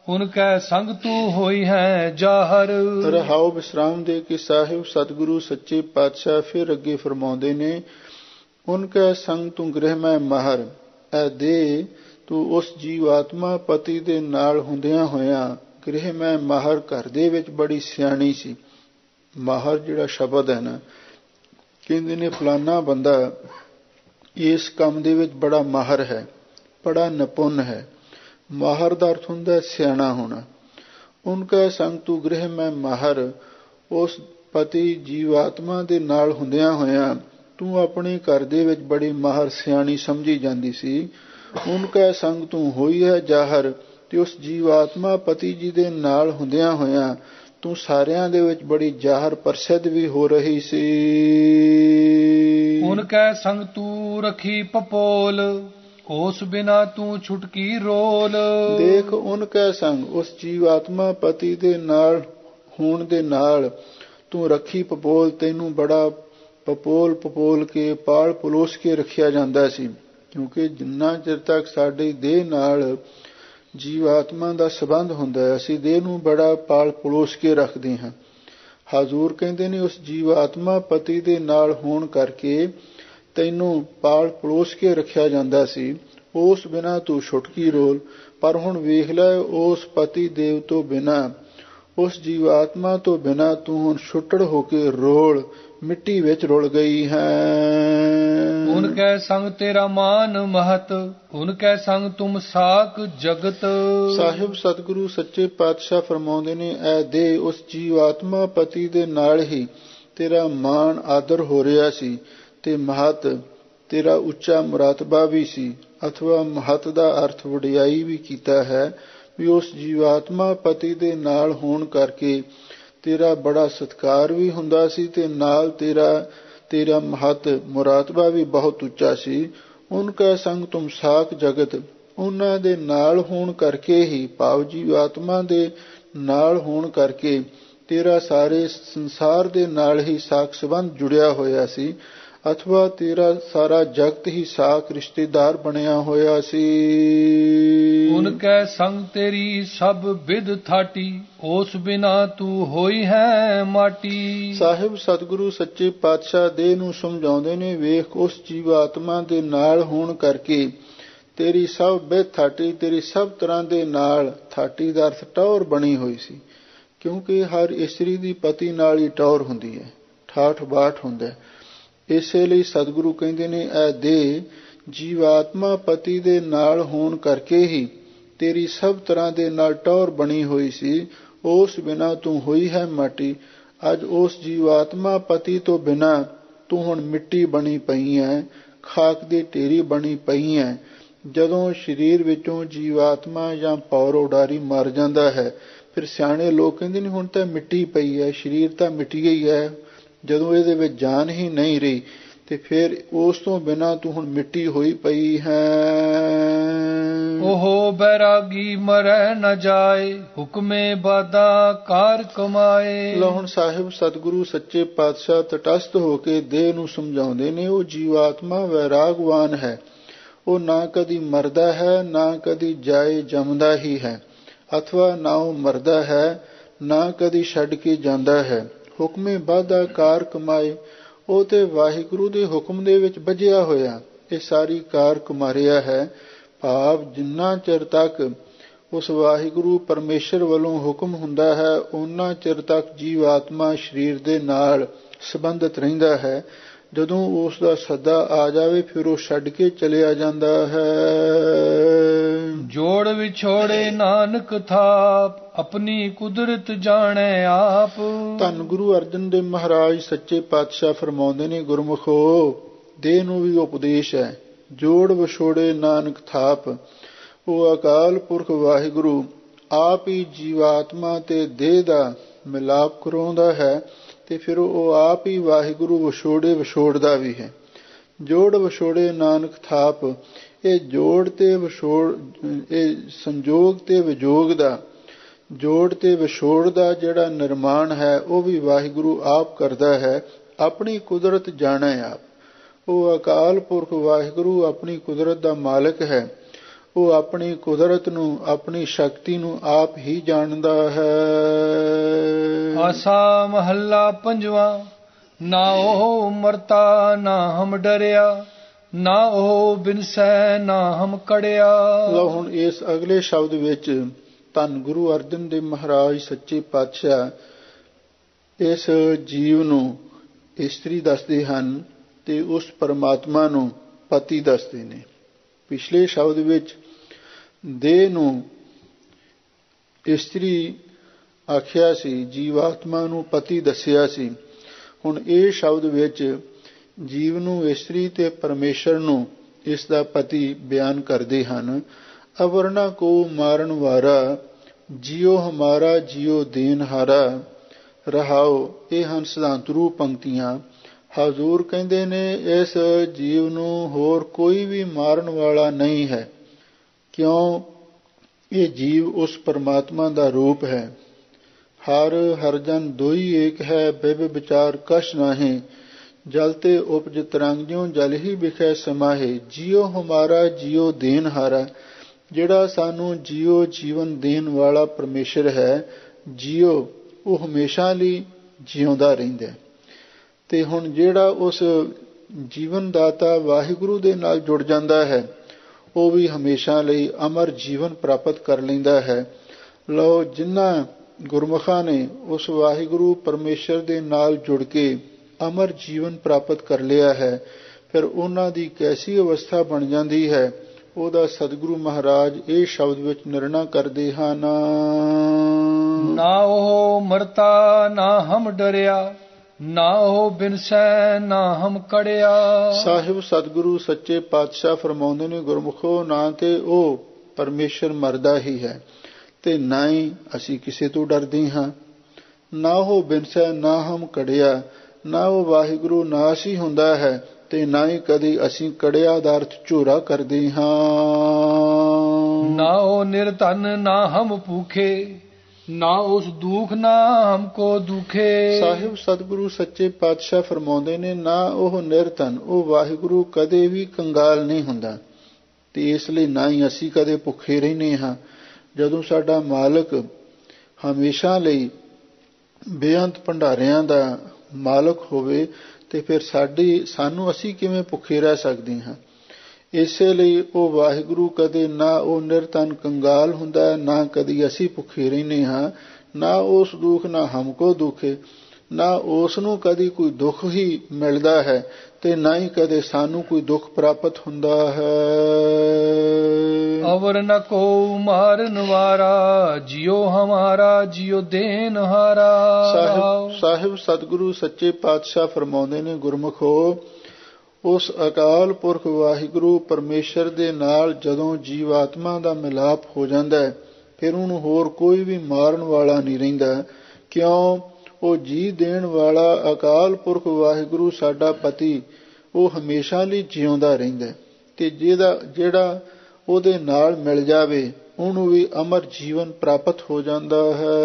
उनकै संग तू होई है जाहर। रहाओ विश्राम दे के साहिब सतगुरु सच्चे पातशाह फिर अगे फरमाउंदे ने, उनकै संग तू ग्रह में माहर। ऐ दे तू उस जीवात्मा पति दे नाल हुंदियां होयां ਗ੍ਰਹਿ ਮੈਂ ਮਾਹਰ, ਘਰ ਦੇ ਵਿੱਚ ਬੜੀ ਸਿਆਣੀ ਸੀ। ਮਾਹਰ ਜਿਹੜਾ ਸ਼ਬਦ ਹੈ ਨਾ, ਕਹਿੰਦੇ ਨੇ ਫਲਾਨਾ ਬੰਦਾ ਇਸ ਕੰਮ ਦੇ ਵਿੱਚ ਬੜਾ ਮਾਹਰ ਹੈ, ਬੜਾ ਨਿਪੁੰਨ ਹੈ। ਮਾਹਰ ਦਾ ਅਰਥ ਹੁੰਦਾ ਸਿਆਣਾ ਹੋਣਾ। ਉਨਕਾ ਸੰਗ ਤੂੰ ਗ੍ਰਹਿ ਮੈਂ ਮਾਹਰ, ਉਸ ਪਤੀ ਜੀਵਾਤਮਾ ਦੇ ਨਾਲ ਹੁੰਦਿਆਂ ਹੋਇਆਂ ਤੂੰ ਆਪਣੇ ਘਰ ਦੇ ਵਿੱਚ ਬੜੀ ਮਾਹਰ ਸਿਆਣੀ ਸਮਝੀ ਜਾਂਦੀ ਸੀ। ਉਨਕਾ ਸੰਗ ਤੂੰ ਹੋਈ ਹੈ ਜ਼ਾਹਰ, ਤੇ ਉਸ ਜੀਵਾਤਮਾ ਪਤੀ ਜੀ ਦੇ ਨਾਲ ਹੁੰਦਿਆਂ ਹੋਇਆਂ ਤੂੰ ਸਾਰਿਆਂ ਦੇ ਵਿੱਚ ਬੜੀ ਜ਼ਾਹਰ ਪ੍ਰਸਿੱਧ ਵੀ ਹੋ ਰਹੀ ਸੀ। ਉਨਕਾ ਸੰਗ ਤੂੰ ਰਖੀ ਪਪੋਲ, ਉਸ ਬਿਨਾ ਤੂੰ ਛੁਟਕੀ ਰੋਲ। ਦੇਖ, ਉਨਕਾ ਸੰਗ ਉਸ ਜੀਵਾਤਮਾ ਪਤੀ ਦੇ ਨਾਲ ਹੋਣ ਦੇ ਨਾਲ ਤੂੰ ਰੱਖੀ ਪਪੋਲ, ਤੈਨੂੰ ਬੜਾ ਪਪੋਲ ਕੇ ਪਾਲ ਪਲੋਸ ਕੇ ਰੱਖਿਆ ਜਾਂਦਾ ਸੀ। ਕਿਉਂਕਿ ਜਿੰਨਾ ਚਿਰ ਤੱਕ ਸਾਡੀ ਦੇਹ ਨਾਲ ਜੀਵਾਤਮਾ ਦਾ ਸੰਬੰਧ ਹੁੰਦਾ ਹੈ, ਅਸੀਂ ਦੇਹ ਨੂੰ ਬੜਾ ਪਾਲ ਪਲੋਸ ਕੇ ਰੱਖਦੇ ਹਾਂ। ਹਜ਼ੂਰ ਕਹਿੰਦੇ ਨੇ ਉਸ ਜੀਵਾਤਮਾ ਪਤੀ ਦੇ ਨਾਲ ਹੋਣ ਕਰਕੇ ਤੈਨੂੰ ਪਾਲ ਪਲੋਸ ਕੇ ਰੱਖਿਆ ਜਾਂਦਾ ਸੀ। ਉਸ ਬਿਨਾਂ ਤੂੰ ਛੁਟਕੀ ਰੋਲ। ਪਰ ਹੁਣ ਵੇਖ ਲੈ, ਉਸ ਪਤੀ ਦੇਵ ਤੋਂ ਬਿਨਾਂ, ਉਸ ਜੀਵਾਤਮਾ ਤੋਂ ਬਿਨਾਂ ਤੂੰ ਹੁਣ ਛੁੱਟੜ ਹੋ ਕੇ ਰੋਲ, ਮਿੱਟੀ ਵਿੱਚ ਰੁਲ ਗਈ ਹੈ। ਉਨਕੇ ਸੰਗ ਤੇਰਾ ਮਾਨ ਮਹਤ, ਉਨਕੇ ਸੰਗ ਤੁਮ ਸਾਕ ਜਗਤ। ਸਾਹਿਬ ਸਤਿਗੁਰੂ ਸੱਚੇ ਪਾਤਸ਼ਾਹ ਫਰਮਾਉਂਦੇ ਨੇ, ਐ ਦੇ ਉਸ ਜੀਵਾਤਮਾ ਪਤੀ ਦੇ ਨਾਲ ਹੀ ਤੇਰਾ ਮਾਣ ਆਦਰ ਹੋ ਰਿਹਾ ਸੀ, ਤੇ ਮਹਤ ਤੇਰਾ ਉੱਚਾ ਮੁਰਾਤਬਾ ਵੀ ਸੀ। ਅਥਵਾ ਮਹਤ ਦਾ ਅਰਥ ਵਡਿਆਈ ਵੀ ਕੀਤਾ ਹੈ, ਵੀ ਉਸ ਜੀਵਾਤਮਾ ਪਤੀ ਦੇ ਨਾਲ ਹੋਣ ਕਰਕੇ ਤੇਰਾ ਬੜਾ ਸਤਿਕਾਰ ਵੀ ਹੁੰਦਾ ਸੀ, ਤੇ ਨਾਲ ਤੇਰਾ ਮਹਤ ਮੁਰਾਤਬਾ ਵੀ ਬਹੁਤ ਉੱਚਾ ਸੀ। ਉਨਕਾ ਸੰਗ ਤੁਮ ਸਾਕ ਜਗਤ, ਉਹਨਾਂ ਦੇ ਨਾਲ ਹੋਣ ਕਰਕੇ ਹੀ, ਭਾਵ ਜੀਵਾਤਮਾ ਦੇ ਨਾਲ ਹੋਣ ਕਰਕੇ ਤੇਰਾ ਸਾਰੇ ਸੰਸਾਰ ਦੇ ਨਾਲ ਹੀ ਸਾਕ ਸੰਬੰਧ ਜੁੜਿਆ ਹੋਇਆ ਸੀ। ਅਥਵਾ ਤੇਰਾ ਸਾਰਾ ਜਗਤ ਹੀ ਸਾਕ ਰਿਸ਼ਤੇਦਾਰ ਬਣਿਆ ਹੋਇਆ ਸੀ। ਉਨਕੇ ਸੰਗ ਤੇਰੀ ਸਭ ਵਿਦ ਥਾਟੀ, ਉਸ ਬਿਨਾ ਤੂੰ ਹੋਈ ਹੈ ਮਾਟੀ। ਸਾਹਿਬ ਸਤਿਗੁਰੂ ਸੱਚੇ ਪਾਤਸ਼ਾਹ ਦੇਹ ਨੂੰ ਸਮਝਾਉਂਦੇ ਨੇ, ਵੇਖ ਉਸ ਜੀਵਾਤਮਾ ਦੇ ਨਾਲ ਹੋਣ ਕਰਕੇ ਤੇਰੀ ਸਭ ਵਿਦ ਥਾਟੀ, ਤੇਰੀ ਸਭ ਤਰ੍ਹਾਂ ਦੇ ਨਾਲ, ਥਾਟੀ ਦਾ ਅਰਥ ਟੌਰ ਬਣੀ ਹੋਈ ਸੀ। ਕਿਉਂਕਿ ਹਰ ਇਸਤਰੀ ਦੀ ਪਤੀ ਨਾਲ ਹੀ ਟੌਰ ਹੁੰਦੀ ਹੈ, ਠਾਠ ਬਾਠ ਹੁੰਦਾ। ਇਸੇ ਲਈ ਸਤਿਗੁਰੂ ਕਹਿੰਦੇ ਨੇ, ਐ ਦੇ ਜੀਵਾਤਮਾ ਪਤੀ ਦੇ ਨਾਲ ਹੋਣ ਕਰਕੇ ਹੀ ਤੇਰੀ ਸਭ ਤਰ੍ਹਾਂ ਦੇ ਨਾਲ ਟੌਰ ਬਣੀ ਹੋਈ ਸੀ। ਉਸ ਬਿਨਾਂ ਤੂੰ ਹੋਈ ਹੈ ਮਾਟੀ। ਅੱਜ ਉਸ ਜੀਵਾਤਮਾ ਪਤੀ ਤੋਂ ਬਿਨਾਂ ਤੂੰ ਹੁਣ ਮਿੱਟੀ ਬਣੀ ਪਈ ਹੈ, ਖਾਕ ਦੀ ਢੇਰੀ ਬਣੀ ਪਈ ਹੈ। ਜਦੋਂ ਸਰੀਰ ਵਿੱਚੋਂ ਜੀਵਾਤਮਾ ਜਾਂ ਪੌਰ ਉਡਾਰੀ ਮਰ ਜਾਂਦਾ ਹੈ, ਫਿਰ ਸਿਆਣੇ ਲੋਕ ਕਹਿੰਦੇ ਨੇ ਹੁਣ ਤਾਂ ਮਿੱਟੀ ਪਈ ਹੈ, ਸਰੀਰ ਤਾਂ ਮਿੱਟੀ ਹੀ ਹੈ। ਜਦੋਂ ਇਹਦੇ ਵਿੱਚ ਜਾਨ ਹੀ ਨਹੀਂ ਰਹੀ, ਤੇ ਫਿਰ ਉਸ ਤੋਂ ਬਿਨਾਂ ਤੂੰ ਹੁਣ ਮਿੱਟੀ ਹੋਈ ਪਈ ਹੈ। ਉਹ ਬੈਰਾਗੀ ਮਰੈ ਨ ਜਾਏ, ਹੁਕਮੇ ਬਾਦਾ ਕਾਰ ਕਮਾਏ। ਲਓ ਹੁਣ ਸਾਹਿਬ ਸਤਿਗੁਰੂ ਸੱਚੇ ਪਾਤਸ਼ਾਹ ਤਟਸਥ ਹੋ ਕੇ ਦੇਹ ਨੂੰ ਸਮਝਾਉਂਦੇ ਨੇ, ਉਹ ਜੀਵਾਤਮਾ ਵੈਰਾਗਵਾਨ ਹੈ। ਉਹ ਨਾ ਕਦੀ ਮਰਦਾ ਹੈ, ਨਾ ਕਦੀ ਜਾਏ ਜੰਮਦਾ ਹੀ ਹੈ। ਅਥਵਾ ਨਾ ਉਹ ਮਰਦਾ ਹੈ, ਨਾ ਕਦੀ ਛੱਡ ਕੇ ਜਾਂਦਾ ਹੈ। ਹੁਕਮੇ ਬਾਦਾ ਕਾਰ ਕਮਾਏ, ਉਹ ਤੇ ਵਾਹਿਗੁਰੂ ਦੇ ਹੁਕਮ ਦੇ ਵਿੱਚ ਬੱਝਿਆ ਹੋਇਆ ਇਹ ਸਾਰੀ ਕਾਰ ਕੁਮਾਰਿਆ ਹੈ। ਭਾਵ ਜਿੰਨਾ ਚਿਰ ਤੱਕ ਉਸ ਵਾਹਿਗੁਰੂ ਪਰਮੇਸ਼ਰ ਵੱਲੋਂ ਹੁਕਮ ਹੁੰਦਾ ਹੈ, ਉਹਨਾਂ ਚਿਰ ਤੱਕ ਜੀਵਾਤਮਾ ਸਰੀਰ ਦੇ ਨਾਲ ਸੰਬੰਧਿਤ ਰਹਿੰਦਾ ਹੈ। ਜਦੋਂ ਉਸ ਦਾ ਸੱਦਾ ਆ ਜਾਵੇ, ਫਿਰ ਉਹ ਛੱਡ ਕੇ ਚਲਿਆ ਜਾਂਦਾ ਹੈ। ਜੋੜ ਵਿਛੋੜੇ ਨਾਨਕ ਥਾਪ, ਆਪਣੀ ਕੁਦਰਤ ਜਾਣੈ ਆਪ। ਧੰਨ ਗੁਰੂ ਅਰਜਨ ਦੇਵ ਮਹਾਰਾਜ ਸੱਚੇ ਪਾਤਸ਼ਾਹ ਫਰਮਾਉਂਦੇ ਨੇ, ਗੁਰਮੁਖੋ ਦੇਹ ਨੂੰ ਵੀ ਉਪਦੇਸ਼ ਹੈ। ਜੋੜ ਵਿਛੋੜੇ ਨਾਨਕ ਥਾਪ, ਉਹ ਅਕਾਲ ਪੁਰਖ ਵਾਹਿਗੁਰੂ ਆਪ ਹੀ ਜੀਵਾਤਮਾ ਤੇ ਦੇਹ ਦਾ ਮਿਲਾਪ ਕਰਾਉਂਦਾ ਹੈ, ਤੇ ਫਿਰ ਉਹ ਆਪ ਹੀ ਵਾਹਿਗੁਰੂ ਵਿਛੋੜਦਾ ਵੀ ਹੈ। ਜੋੜ ਵਿਛੋੜੇ ਨਾਨਕ ਥਾਪ, ਇਹ ਜੋੜ ਤੇ ਵਿਛੋੜ, ਇਹ ਸੰਜੋਗ ਤੇ ਵਿਜੋਗ ਦਾ, ਜੋੜ ਤੇ ਵਿਛੋੜ ਦਾ ਜਿਹੜਾ ਨਿਰਮਾਣ ਹੈ, ਉਹ ਵੀ ਵਾਹਿਗੁਰੂ ਆਪ ਕਰਦਾ ਹੈ। ਆਪਣੀ ਕੁਦਰਤ ਜਾਣੈ ਆਪ, ਉਹ ਅਕਾਲ ਪੁਰਖ ਵਾਹਿਗੁਰੂ ਆਪਣੀ ਕੁਦਰਤ ਦਾ ਮਾਲਕ ਹੈ। ਉਹ ਆਪਣੀ ਕੁਦਰਤ ਨੂੰ, ਆਪਣੀ ਸ਼ਕਤੀ ਨੂੰ ਆਪ ਹੀ ਜਾਣਦਾ ਹੈ। ਆਸਾ ਮਹੱਲਾ ਪੰਜਵਾਂ। ਨਾ ਉਹ ਮਰਤਾ ਨਾ ਹਮ ਡਰਿਆ, ਨਾ ਉਹ ਬਿਨਸੈ ਨਾ ਹਮ ਕੜਿਆ। ਲਓ ਹੁਣ ਇਸ ਅਗਲੇ ਸ਼ਬਦ ਵਿੱਚ ਧੰਨ ਗੁਰੂ ਅਰਜਨ ਦੇਵ ਮਹਾਰਾਜ ਸੱਚੇ ਪਾਤਸ਼ਾਹ ਇਸ ਜੀਵ ਨੂੰ ਇਸਤਰੀ ਦੱਸਦੇ ਹਨ ਤੇ ਉਸ ਪਰਮਾਤਮਾ ਨੂੰ ਪਤੀ ਦੱਸਦੇ ਨੇ। ਪਿਛਲੇ ਸ਼ਬਦ ਵਿੱਚ ਦੇਹ ਨੂੰ ਇਸਤਰੀ ਆਖਿਆ ਸੀ, ਜੀਵਾਤਮਾ ਨੂੰ ਪਤੀ ਦੱਸਿਆ ਸੀ। ਹੁਣ ਇਹ ਸ਼ਬਦ ਵਿੱਚ ਜੀਵ ਨੂੰ ਇਸਤਰੀ ਤੇ ਪਰਮੇਸ਼ਰ ਨੂੰ ਇਸ ਦਾ ਪਤੀ ਬਿਆਨ ਕਰਦੇ ਹਨ। ਅਵਰਨਾ ਕੋ ਮਾਰਨ ਵਾਰਾ, ਜਿਉ ਹਮਾਰਾ ਜਿਉ ਦੇਨਹਾਰਾ। ਰਹਾਓ, ਇਹ ਹਨ ਸਿਧਾਂਤ ਰੂਪ ਪੰਕਤੀਆਂ। ਹਜ਼ੂਰ ਕਹਿੰਦੇ ਨੇ ਇਸ ਜੀਵ ਨੂੰ ਹੋਰ ਕੋਈ ਵੀ ਮਾਰਨ ਵਾਲਾ ਨਹੀਂ ਹੈ, ਕਿਉਂ ਇਹ ਜੀਵ ਉਸ ਪਰਮਾਤਮਾ ਦਾ ਰੂਪ ਹੈ। ਹਰ ਹਰਜਨ ਦੋਈ ਏਕ ਹੈ, ਬਿਬ ਵਿਚਾਰ ਕਛ ਨਾਹੀਂ। ਜਲ ਤੇ ਉਪਜ ਤਰੰਗ ਜਿਉ ਜਲ ਹੀ ਵਿਖੇ ਸਮਾਹੇ। ਜਿਉ ਹਮਾਰਾ ਜਿਉ ਦੇਨਹਾਰਾ, ਜਿਹੜਾ ਸਾਨੂੰ ਜਿਉ ਜੀਵਨ ਦੇਣ ਵਾਲਾ ਪਰਮੇਸ਼ਰ ਹੈ, ਜਿਉ ਉਹ ਹਮੇਸ਼ਾ ਲਈ ਜਿਉਂਦਾ ਰਹਿੰਦਾ। ਤੇ ਹੁਣ ਜਿਹੜਾ ਉਸ ਜੀਵਨ ਦਾਤਾ ਵਾਹਿਗੁਰੂ ਦੇ ਨਾਲ ਜੁੜ ਜਾਂਦਾ ਹੈ, ਉਹ ਵੀ ਹਮੇਸ਼ਾ ਲਈ ਅਮਰ ਜੀਵਨ ਪ੍ਰਾਪਤ ਕਰ ਲੈਂਦਾ ਹੈ। ਲਓ, ਜਿਨ੍ਹਾਂ ਗੁਰਮੁਖਾਂ ਨੇ ਉਸ ਵਾਹਿਗੁਰੂ ਪਰਮੇਸ਼ਰ ਦੇ ਨਾਲ ਜੁੜ ਕੇ ਅਮਰ ਜੀਵਨ ਪ੍ਰਾਪਤ ਕਰ ਲਿਆ ਹੈ, ਫਿਰ ਉਹਨਾਂ ਦੀ ਕੈਸੀ ਅਵਸਥਾ ਬਣ ਜਾਂਦੀ ਹੈ, ਉਹਦਾ ਸਤਿਗੁਰੂ ਮਹਾਰਾਜ ਇਹ ਸ਼ਬਦ ਵਿੱਚ ਨਿਰਣਾ ਕਰਦੇ ਹਨ। ਨਾ ਉਹ ਮਰਤਾ ਨਾ ਹਮ ਡਰਿਆ, ਨਾ ਉਹ ਬਿਨਸੈ ਨਾ ਹਮ ਕੜਿਆ। ਸਾਹਿਬ ਸਤਿਗੁਰੂ ਸੱਚੇ ਪਾਤਸ਼ਾਹ ਫਰਮਾਉਂਦੇ ਨੇ, ਗੁਰਮੁਖੋ, ਨਾ ਤੇ ਉਹ ਪਰਮੇਸ਼ਰ ਮਰਦਾ ਹੀ ਹੈ ਤੇ ਨਾ ਹੀ ਅਸੀਂ ਕਿਸੇ ਤੋਂ ਡਰਦੇ ਹਾਂ। ਨਾ ਉਹ ਬਿਨਸੈ ਨਾ ਹਮ ਕੜਿਆ, ਨਾ ਉਹ ਵਾਹਿਗੁਰੂ ਨਾਸ਼ ਹੀ ਹੁੰਦਾ ਹੈ ਤੇ ਨਾ ਹੀ ਕਦੀ ਅਸੀਂ ਕੜਿਆ ਦਾ ਅਰਥ ਝੋਰਾ ਕਰਦੇ ਹਾਂ। ਨਾ ਉਹ ਨਿਰਧਨ ਨਾ ਹਮ ਭੂਖੇ, ਨਾ ਉਸ ਦੁੱਖ ਨਾ ਹਮਕੋ ਦੁਖੇ। ਸਾਹਿਬ ਸਤਿਗੁਰੂ ਸੱਚੇ ਪਾਤਸ਼ਾਹ ਫਰਮਾਉਂਦੇ ਨੇ, ਨਾ ਉਹ ਨਿਰਧਨ, ਉਹ ਵਾਹਿਗੁਰੂ ਕਦੇ ਵੀ ਕੰਗਾਲ ਨਹੀਂ ਹੁੰਦਾ ਤੇ ਇਸ ਲਈ ਨਾ ਹੀ ਅਸੀਂ ਕਦੇ ਭੁੱਖੇ ਰਹਿੰਦੇ ਹਾਂ। ਜਦੋਂ ਸਾਡਾ ਮਾਲਕ ਹਮੇਸ਼ਾ ਲਈ ਬੇਅੰਤ ਭੰਡਾਰਿਆਂ ਦਾ ਮਾਲਕ ਹੋਵੇ ਤੇ ਫਿਰ ਸਾਨੂੰ ਅਸੀਂ ਕਿਵੇਂ ਭੁੱਖੇ ਰਹਿ ਸਕਦੇ ਹਾਂ। ਇਸੇ ਲਈ ਉਹ ਵਾਹਿਗੁਰੂ ਕਦੇ ਨਾ ਉਹ ਨਿਰਧਨ ਕੰਗਾਲ ਹੁੰਦਾ, ਨਾ ਕਦੀ ਅਸੀਂ ਭੁੱਖੇ ਰਹਿੰਦੇ ਹਾਂ। ਨਾ ਉਸ ਦੁੱਖ ਨਾ ਹਮਕੋ ਦੁਖੇ, ਨਾ ਉਸ ਨੂੰ ਕਦੀ ਕੋਈ ਦੁੱਖ ਹੀ ਮਿਲਦਾ ਹੈ ਤੇ ਨਾ ਹੀ ਕਦੇ ਸਾਨੂੰ ਕੋਈ ਦੁੱਖ ਪ੍ਰਾਪਤ ਹੁੰਦਾ ਹੈ। ਅਵਰ ਨ ਕੋ ਮਾਰਨ ਵਾਰਾ, ਜਿਉ ਹਮਾਰਾ ਜਿਉ ਦੇਨਹਾਰਾ। ਸਾਹਿਬ ਸਤਿਗੁਰੂ ਸੱਚੇ ਪਾਤਸ਼ਾਹ ਫਰਮਾਉਂਦੇ ਨੇ, ਗੁਰਮੁਖੋ, ਉਸ ਅਕਾਲ ਪੁਰਖ ਵਾਹਿਗੁਰੂ ਪਰਮੇਸ਼ਰ ਦੇ ਨਾਲ ਜਦੋਂ ਜੀਵਾਤਮਾ ਦਾ ਮਿਲਾਪ ਹੋ ਜਾਂਦਾ ਹੈ, ਫਿਰ ਉਹਨੂੰ ਹੋਰ ਕੋਈ ਵੀ ਮਾਰਨ ਵਾਲਾ ਨਹੀਂ ਰਹਿੰਦਾ, ਕਿਉਂ ਉਹ ਜੀ ਦੇਣ ਵਾਲਾ ਅਕਾਲ ਪੁਰਖ ਵਾਹਿਗੁਰੂ ਸਾਡਾ ਪਤੀ ਉਹ ਹਮੇਸ਼ਾ ਲਈ ਜਿਉਂਦਾ ਰਹਿੰਦਾ ਤੇ ਜਿਹੜਾ ਉਹਦੇ ਨਾਲ ਮਿਲ ਜਾਵੇ ਉਹਨੂੰ ਵੀ ਅਮਰ ਜੀਵਨ ਪ੍ਰਾਪਤ ਹੋ ਜਾਂਦਾ ਹੈ।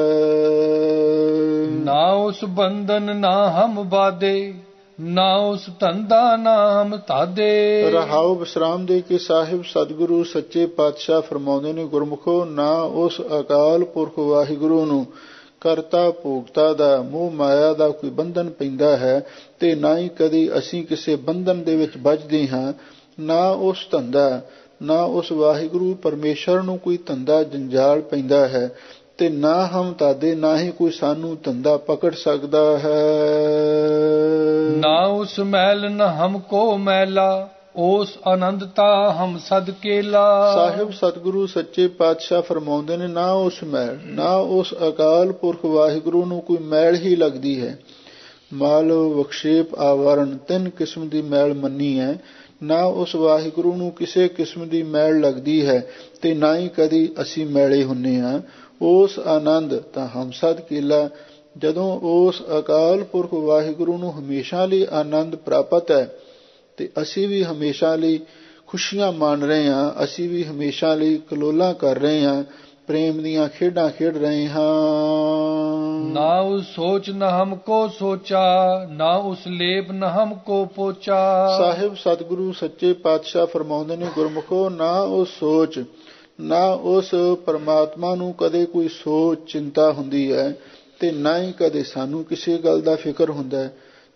ਨਾ ਉਸ ਬੰਧਨ ਨਾ ਹਮ ਬਾਧੇ, ਨਾ ਉਸ ਧੰਦਾ ਨਾ ਹਮ ਤਾਦੇ। ਰਹਾਉ, ਵਿਸਰਾਮ ਦੇ ਕੇ ਸਾਹਿਬ ਸਤਿਗੁਰੂ ਸੱਚੇ ਪਾਤਸ਼ਾਹ ਫਰਮਾਉਂਦੇ ਨੇ, ਗੁਰਮੁਖੋ, ਨਾ ਉਸ ਅਕਾਲ ਪੁਰਖ ਵਾਹਿਗੁਰੂ ਨੂੰ ਕਰਤਾ ਭੋਗਤਾ ਦਾ ਮੋਹ ਮਾਇਆ ਦਾ ਕੋਈ ਬੰਧਨ ਪੈਂਦਾ ਹੈ ਤੇ ਨਾ ਹੀ ਕਦੀ ਅਸੀਂ ਕਿਸੇ ਬੰਧਨ ਦੇ ਵਿੱਚ ਵੱਜਦੇ ਹਾਂ। ਨਾ ਉਸ ਧੰਦਾ, ਨਾ ਉਸ ਵਾਹਿਗੁਰੂ ਪਰਮੇਸ਼ਰ ਨੂੰ ਕੋਈ ਧੰਦਾ ਜੰਜਾਲ ਪੈਂਦਾ ਹੈ ਤੇ ਨਾ ਹਮ ਤਾਦੇ, ਨਾ ਹੀ ਕੋਈ ਸਾਨੂੰ ਧੰਦਾ ਪਕੜ ਸਕਦਾ ਹੈ। ਨਾ ਉਸ ਮੈਲ ਨ ਹਮਕੋ ਮੈਲਾ, ਉਸ ਆਨੰਦਤਾ ਹਮ ਸਦ ਕੇਲਾ। ਸਾਹਿਬ ਸਤਿਗੁਰੂ ਸੱਚੇ ਪਾਤਸ਼ਾਹ ਫਰਮਾਉਂਦੇ ਨੇ, ਨਾ ਉਸ ਮੈਲ, ਨਾ ਉਸ ਅਕਾਲ ਪੁਰਖ ਵਾਹਿਗੁਰੂ ਨੂੰ ਕੋਈ ਮੈਲ ਹੀ ਲੱਗਦੀ ਹੈ। ਮਾਲ ਵਿਖਸ਼ੇਪ ਆਵਰਨ ਤਿੰਨ ਕਿਸਮ ਦੀ ਮੈਲ ਮੰਨੀ ਹੈ। ਨਾ ਉਸ ਵਾਹਿਗੁਰੂ ਨੂੰ ਕਿਸੇ ਕਿਸਮ ਦੀ ਮੈਲ ਲੱਗਦੀ ਹੈ ਤੇ ਨਾ ਹੀ ਕਦੀ ਅਸੀਂ ਮੈਲੇ ਹੁੰਦੇ ਹਾਂ। ਉਸ ਆਨੰਦ ਤਾਂ ਹਮ ਸਦ ਕੇਲਾ, ਜਦੋਂ ਉਸ ਅਕਾਲ ਪੁਰਖ ਵਾਹਿਗੁਰੂ ਨੂੰ ਹਮੇਸ਼ਾ ਲਈ ਆਨੰਦ ਪ੍ਰਾਪਤ ਹੈ ਤੇ ਅਸੀਂ ਵੀ ਹਮੇਸ਼ਾ ਲਈ ਖੁਸ਼ੀਆਂ ਮਾਣ ਰਹੇ ਹਾਂ, ਅਸੀਂ ਵੀ ਹਮੇਸ਼ਾ ਲਈ ਕਲੋਲਾਂ ਕਰ ਰਹੇ ਹਾਂ, ਪ੍ਰੇਮ ਦੀਆਂ ਖੇਡਾਂ ਖੇਡ ਰਹੇ ਹਾਂ। ਨਾ ਉਸ ਸੋਚ ਨ ਹਮਕੋ ਸੋਚਾ, ਨਾ ਉਸ ਲੇਪ ਨ ਹਮਕੋ ਪੋਚਾ। ਸਾਹਿਬ ਸਤਿਗੁਰੂ ਸੱਚੇ ਪਾਤਸ਼ਾਹ ਫਰਮਾਉਂਦੇ ਨੇ, ਗੁਰਮੁਖੋ, ਨਾ ਉਸ ਸੋਚ, ਨਾ ਉਸ ਪਰਮਾਤਮਾ ਨੂੰ ਕਦੇ ਕੋਈ ਸੋਚ ਚਿੰਤਾ ਹੁੰਦੀ ਹੈ ਤੇ ਨਾ ਹੀ ਕਦੇ ਸਾਨੂੰ ਕਿਸੇ ਗੱਲ ਦਾ ਫਿਕਰ ਹੁੰਦਾ।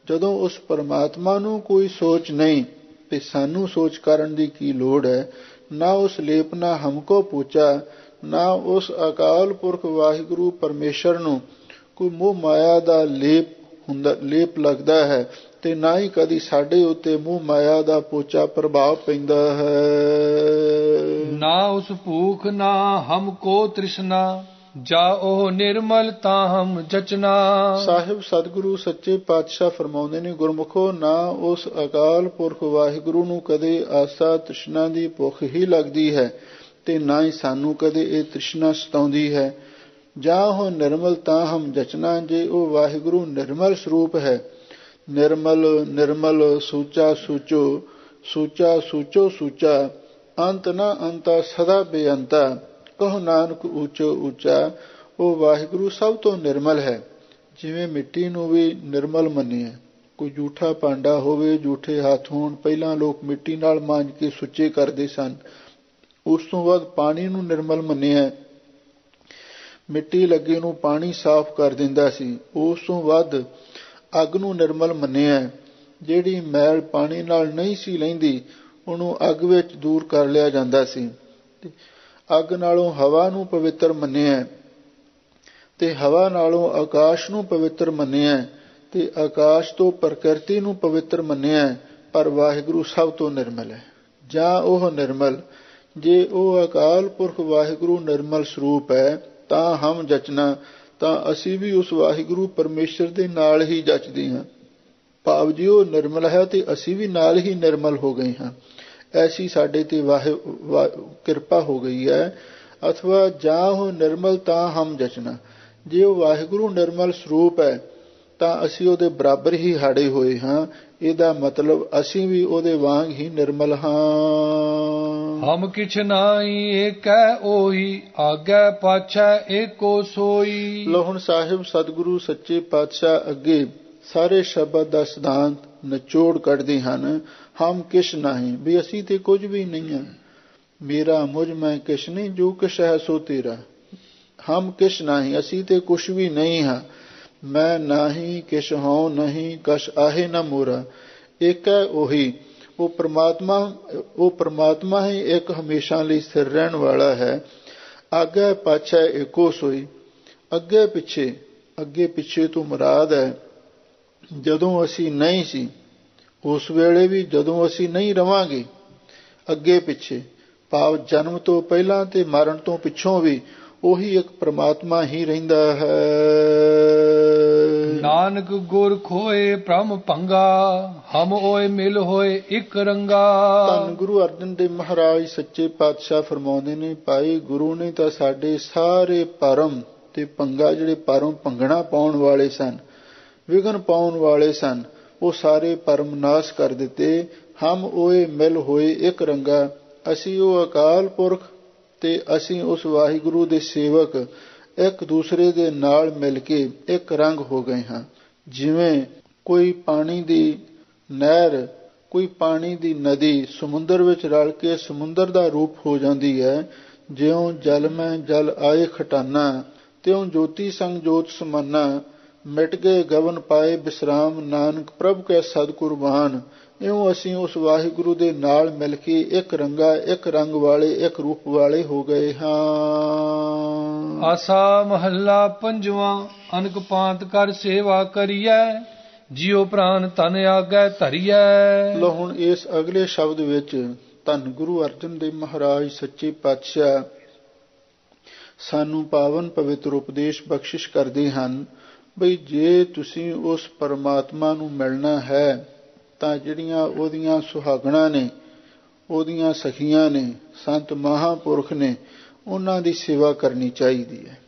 ਜਦੋਂ ਉਸ ਪਰਮਾਤਮਾ ਨੂੰ ਕੋਈ ਸੋਚ ਨਹੀਂ ਤੇ ਸਾਨੂੰ ਸੋਚ ਕਰਨ ਦੀ ਕੀ ਲੋੜ ਹੈ। ਨਾ ਉਸ ਲੇਪ ਨਾ ਹਮਕੋ ਪੋਚਾ, ਨਾ ਉਸ ਅਕਾਲ ਪੁਰਖ ਵਾਹਿਗੁਰੂ ਪਰਮੇਸ਼ਰ ਨੂੰ ਕੋਈ ਮੋਹ ਮਾਇਆ ਦਾ ਲੇਪ ਲੱਗਦਾ ਹੈ ਤੇ ਨਾ ਹੀ ਕਦੀ ਸਾਡੇ ਉੱਤੇ ਮੋਹ ਮਾਇਆ ਦਾ ਪੋਚਾ ਪ੍ਰਭਾਵ ਪੈਂਦਾ ਹੈ। ਨਾ ਉਸ ਭੂਖ ਨਾ ਹਮ ਕੋ ਤ੍ਰਿਸ਼ਨਾ, ਜਾ ਉਹ ਨਿਰਮਲ ਤਾਂ ਹਮ ਜਚਨਾ। ਸਾਹਿਬ ਸਤਿਗੁਰੂ ਸੱਚੇ ਪਾਤਸ਼ਾਹ ਫਰਮਾਉਂਦੇ ਨੇ, ਗੁਰਮੁਖੋ ਨਾ ਉਸ ਅਕਾਲ ਪੁਰਖ ਵਾਹਿਗੁਰੂ ਨੂੰ ਕਦੇ ਆਸਾ ਤ੍ਰਿਸ਼ਨਾ ਦੀ ਭੁੱਖ ਹੀ ਲੱਗਦੀ ਹੈ ਤੇ ਨਾ ਹੀ ਸਾਨੂੰ ਕਦੇ ਇਹ ਤ੍ਰਿਸ਼ਨਾ ਸਤਾਉਂਦੀ ਹੈ। ਜਾਂ ਉਹ ਨਿਰਮਲ ਤਾਂ ਹਮ ਜਚਨਾ, ਜੇ ਉਹ ਵਾਹਿਗੁਰੂ ਨਿਰਮਲ ਸਰੂਪ ਹੈ, ਨਿਰਮਲ ਸੂਚਾ ਸੂਚੋ, ਸੂਚਾ ਸੂਚੋ ਸੂਚਾ, ਅੰਤ ਨਾ ਅੰਤਾ ਸਦਾ ਬੇਅੰਤਾ, ਕਹੋ ਨਾਨਕ ਉੱਚੋ ਉੱਚਾ। ਉਹ ਵਾਹਿਗੁਰੂ ਸਭ ਤੋਂ ਨਿਰਮਲ ਹੈ। ਜਿਵੇਂ ਮਿੱਟੀ ਨੂੰ ਵੀ ਨਿਰਮਲ ਮੰਨਿਆ, ਕੋਈ ਜੂਠਾ ਭਾਂਡਾ ਹੋਵੇ, ਜੂਠੇ ਹੱਥ ਹੋਣ, ਪਹਿਲਾਂ ਲੋਕ ਮਿੱਟੀ ਨਾਲ ਮਾਂਜ ਕੇ ਸੁੱਚੇ ਕਰਦੇ ਸਨ। ਉਸ ਤੋਂ ਬਾਅਦ ਪਾਣੀ ਨੂੰ ਨਿਰਮਲ ਮੰਨਿਆ, ਮਿੱਟੀ ਲੱਗੇ ਨੂੰ ਪਾਣੀ ਸਾਫ਼ ਕਰ ਦਿੰਦਾ ਸੀ। ਉਸ ਤੋਂ ਬਾਅਦ ਅੱਗ ਨੂੰ ਨਿਰਮਲ ਮੰਨਿਆ, ਜਿਹੜੀ ਮੈਲ ਪਾਣੀ ਨਾਲ ਨਹੀਂ ਸੀ ਲੈਂਦੀ ਉਹਨੂੰ ਅੱਗ ਵਿੱਚ ਦੂਰ ਕਰ ਲਿਆ ਜਾਂਦਾ ਸੀ। ਅੱਗ ਨਾਲੋਂ ਹਵਾ ਨੂੰ ਪਵਿੱਤਰ ਮੰਨਿਆ ਤੇ ਹਵਾ ਨਾਲੋਂ ਆਕਾਸ਼ ਨੂੰ ਪਵਿੱਤਰ ਮੰਨਿਆ ਤੇ ਆਕਾਸ਼ ਤੋਂ ਪ੍ਰਕਿਰਤੀ ਨੂੰ ਪਵਿੱਤਰ ਮੰਨਿਆ। ਪਰ ਵਾਹਿਗੁਰੂ ਸਭ ਤੋਂ ਨਿਰਮਲ ਹੈ। ਜਾਂ ਉਹ ਨਿਰਮਲ, ਜੇ ਉਹ ਅਕਾਲ ਪੁਰਖ ਵਾਹਿਗੁਰੂ ਨਿਰਮਲ ਸਰੂਪ ਹੈ ਤਾਂ ਹਮ ਜਚਨਾ, ਤਾਂ ਅਸੀਂ ਵੀ ਉਸ ਵਾਹਿਗੁਰੂ ਪਰਮੇਸ਼ਰ ਦੇ ਨਾਲ ਹੀ ਜਚਦੇ ਹਾਂ। ਭਾਵ ਜੀ ਉਹ ਨਿਰਮਲ ਹੈ ਤੇ ਅਸੀਂ ਵੀ ਨਾਲ ਹੀ ਨਿਰਮਲ ਹੋ ਗਏ ਹਾਂ। ਐਸੀ ਸਾਡੇ ਤੇ ਕਿਰਪਾ ਹੋ ਗਈ ਹੈ। ਅਥਵਾ ਜਾਂ ਉਹ ਨਿਰਮਲ ਤਾਂ ਹਮ ਜਚਨਾ, ਜੇ ਉਹ ਵਾਹਿਗੁਰੂ ਨਿਰਮਲ ਸਰੂਪ ਹੈ ਤਾਂ ਅਸੀਂ ਉਹਦੇ ਬਰਾਬਰ ਹੀ ਹਾੜੇ ਹੋਏ ਹਾਂ। ਇਹਦਾ ਮਤਲਬ ਅਸੀਂ ਵੀ ਉਹਦੇ ਵਾਂਗ ਹੀ ਨਿਰਮਲ ਹਾਂ। ਹਮ ਕਿਛ ਨਾਹੀ ਏਕੈ ਉਹੀ, ਆਗੈ ਪਾਛੈ ਏਕੋ ਸੋਈ। ਲੋ ਹੁਣ ਸਾਹਿਬ ਸਤਿਗੁਰੂ ਸੱਚੇ ਪਾਤਸ਼ਾਹ ਅੱਗੇ ਸਾਰੇ ਸ਼ਬਦ ਦਾ ਸਿਧਾਂਤ ਨਿਚੋੜ ਕੱਢਦੇ ਹਨ। ਹਮ ਕਿਛ ਨਹੀਂ, ਵੀ ਅਸੀਂ ਤੇ ਕੁਝ ਵੀ ਨਹੀਂ ਹਾਂ। ਮੇਰਾ ਮੁਝ ਮੈਂ ਕਿਛ ਨਹੀਂ, ਜੋ ਕਿਛ ਹੈ ਸੋ ਤੇਰਾ। ਹਮ ਕਿਛ ਨਹੀਂ, ਅਸੀਂ ਤੇ ਕੁਛ ਵੀ ਨਹੀਂ ਹਾਂ। ਮੈਂ ਨਹੀਂ, ਕਿਛ ਹਉ ਨਹੀਂ, ਕਛ ਆਹੇ ਨਾ ਮੋਰਾ। ਇੱਕ ਹੈ ਉਹੀ, ਉਹ ਪ੍ਰਮਾਤਮਾ ਹੀ ਇੱਕ ਹਮੇਸ਼ਾ ਲਈ ਸਥਿਰ ਰਹਿਣ ਵਾਲਾ ਹੈ। ਆਗੇ ਪਾਛੈ ਏਕੋ ਸੋਈ, ਅੱਗੇ ਪਿੱਛੇ ਤੋਂ ਮੁਰਾਦ ਹੈ ਜਦੋਂ ਅਸੀਂ ਨਹੀਂ ਸੀ, ਉਸ ਵੇਲੇ ਵੀ, ਜਦੋਂ ਅਸੀਂ ਨਹੀਂ ਰਵਾਂਗੇ, ਅੱਗੇ ਪਿੱਛੇ ਭਾਵ ਜਨਮ ਤੋਂ ਪਹਿਲਾਂ ਤੇ ਮਰਨ ਤੋਂ ਪਿੱਛੋਂ ਵੀ ਉਹੀ ਇੱਕ ਪ੍ਰਮਾਤਮਾ ਹੀ ਰਹਿੰਦਾ ਹੈ। ਨਾਨਕ ਗੁਰ ਖੋਏ ਭ੍ਰਮ ਭੰਗਾ, ਹਮ ਓਏ ਮਿਲ ਹੋਏ ਇੱਕ ਰੰਗਾ। ਧੰਨ ਗੁਰੂ ਅਰਜਨ ਦੇਵ ਮਹਾਰਾਜ ਸੱਚੇ ਪਾਤਸ਼ਾਹ ਫਰਮਾਉਂਦੇ ਨੇ, ਭਾਈ ਗੁਰੂ ਨੇ ਤਾਂ ਸਾਡੇ ਸਾਰੇ ਭਰਮ ਤੇ ਭੰਗਾ, ਜਿਹੜੇ ਭਰਮ ਭੰਗਣਾ ਪਾਉਣ ਵਾਲੇ ਸਨ, ਵਿਘਨ ਪਾਉਣ ਵਾਲੇ ਸਨ, ਉਹ ਸਾਰੇ ਭਰਮ ਨਾਸ਼ ਕਰ ਦਿੱਤੇ। ਹਮ ਓਏ ਮਿਲ ਹੋਏ ਇੱਕ ਰੰਗਾ, ਅਸੀਂ ਉਹ ਅਕਾਲ ਪੁਰਖ ਤੇ ਅਸੀਂ ਉਸ ਵਾਹਿਗੁਰੂ ਦੇ ਸੇਵਕ ਇੱਕ ਦੂਸਰੇ ਦੇ ਨਾਲ ਮਿਲ ਕੇ ਇੱਕ ਰੰਗ ਹੋ ਗਏ ਹਾਂ। ਜਿਵੇਂ ਕੋਈ ਪਾਣੀ ਦੀ ਨਹਿਰ, ਕੋਈ ਪਾਣੀ ਦੀ ਨਦੀ ਸਮੁੰਦਰ ਵਿੱਚ ਰਲ ਕੇ ਸਮੁੰਦਰ ਦਾ ਰੂਪ ਹੋ ਜਾਂਦੀ ਹੈ। ਜਿਉਂ ਜਲ ਮੈਂ ਜਲ ਆਏ ਖਟਾਨਾ, ਤਿਉਂ ਜੋਤੀ ਸੰਗ ਜੋਤ ਸਮਾਨਾ, ਮਿਟ ਗਏ ਗਵਨ ਪਾਏ ਬਿਸਰਾਮ, ਨਾਨਕ ਪ੍ਰਭ ਕੈ ਸਦ ਕੁਰਬਾਨ। ਇਉਂ ਅਸੀਂ ਉਸ ਵਾਹਿਗੁਰੂ ਦੇ ਨਾਲ ਮਿਲ ਕੇ ਇੱਕ ਰੰਗਾ, ਇੱਕ ਰੰਗ ਵਾਲੇ, ਇੱਕ ਰੂਪ ਵਾਲੇ ਹੋ ਗਏ ਹਾਂ। ਆਸਾ ਮਹੱਲਾ ਪੰਜਵਾਂ। ਅਨਕ ਪਾਂਤ ਕਰ ਸੇਵਾ ਕਰੀਐ, ਜਿਉ ਪ੍ਰਾਨ ਤਨ ਆਗੈ ਧਰੀਐ। ਲੋ ਹੁਣ ਇਸ ਅਗਲੇ ਸ਼ਬਦ ਵਿੱਚ ਧੰਨ ਗੁਰੂ ਅਰਜਨ ਦੇਵ ਮਹਾਰਾਜ ਸੱਚੇ ਪਾਤਸ਼ਾਹ ਸਾਨੂੰ ਪਾਵਨ ਪਵਿੱਤਰ ਉਪਦੇਸ਼ ਬਖਸ਼ਿਸ਼ ਕਰਦੇ ਹਨ ਬਈ ਜੇ ਤੁਸੀਂ ਉਸ ਪਰਮਾਤਮਾ ਨੂੰ ਮਿਲਣਾ ਹੈ ਤਾਂ ਜਿਹੜੀਆਂ ਉਹਦੀਆਂ ਸੁਹਾਗਣਾਂ ਨੇ, ਉਹਦੀਆਂ ਸਖੀਆਂ ਨੇ, ਸੰਤ ਮਹਾਂਪੁਰਖ ਨੇ, ਉਹਨਾਂ ਦੀ ਸੇਵਾ ਕਰਨੀ ਚਾਹੀਦੀ ਹੈ।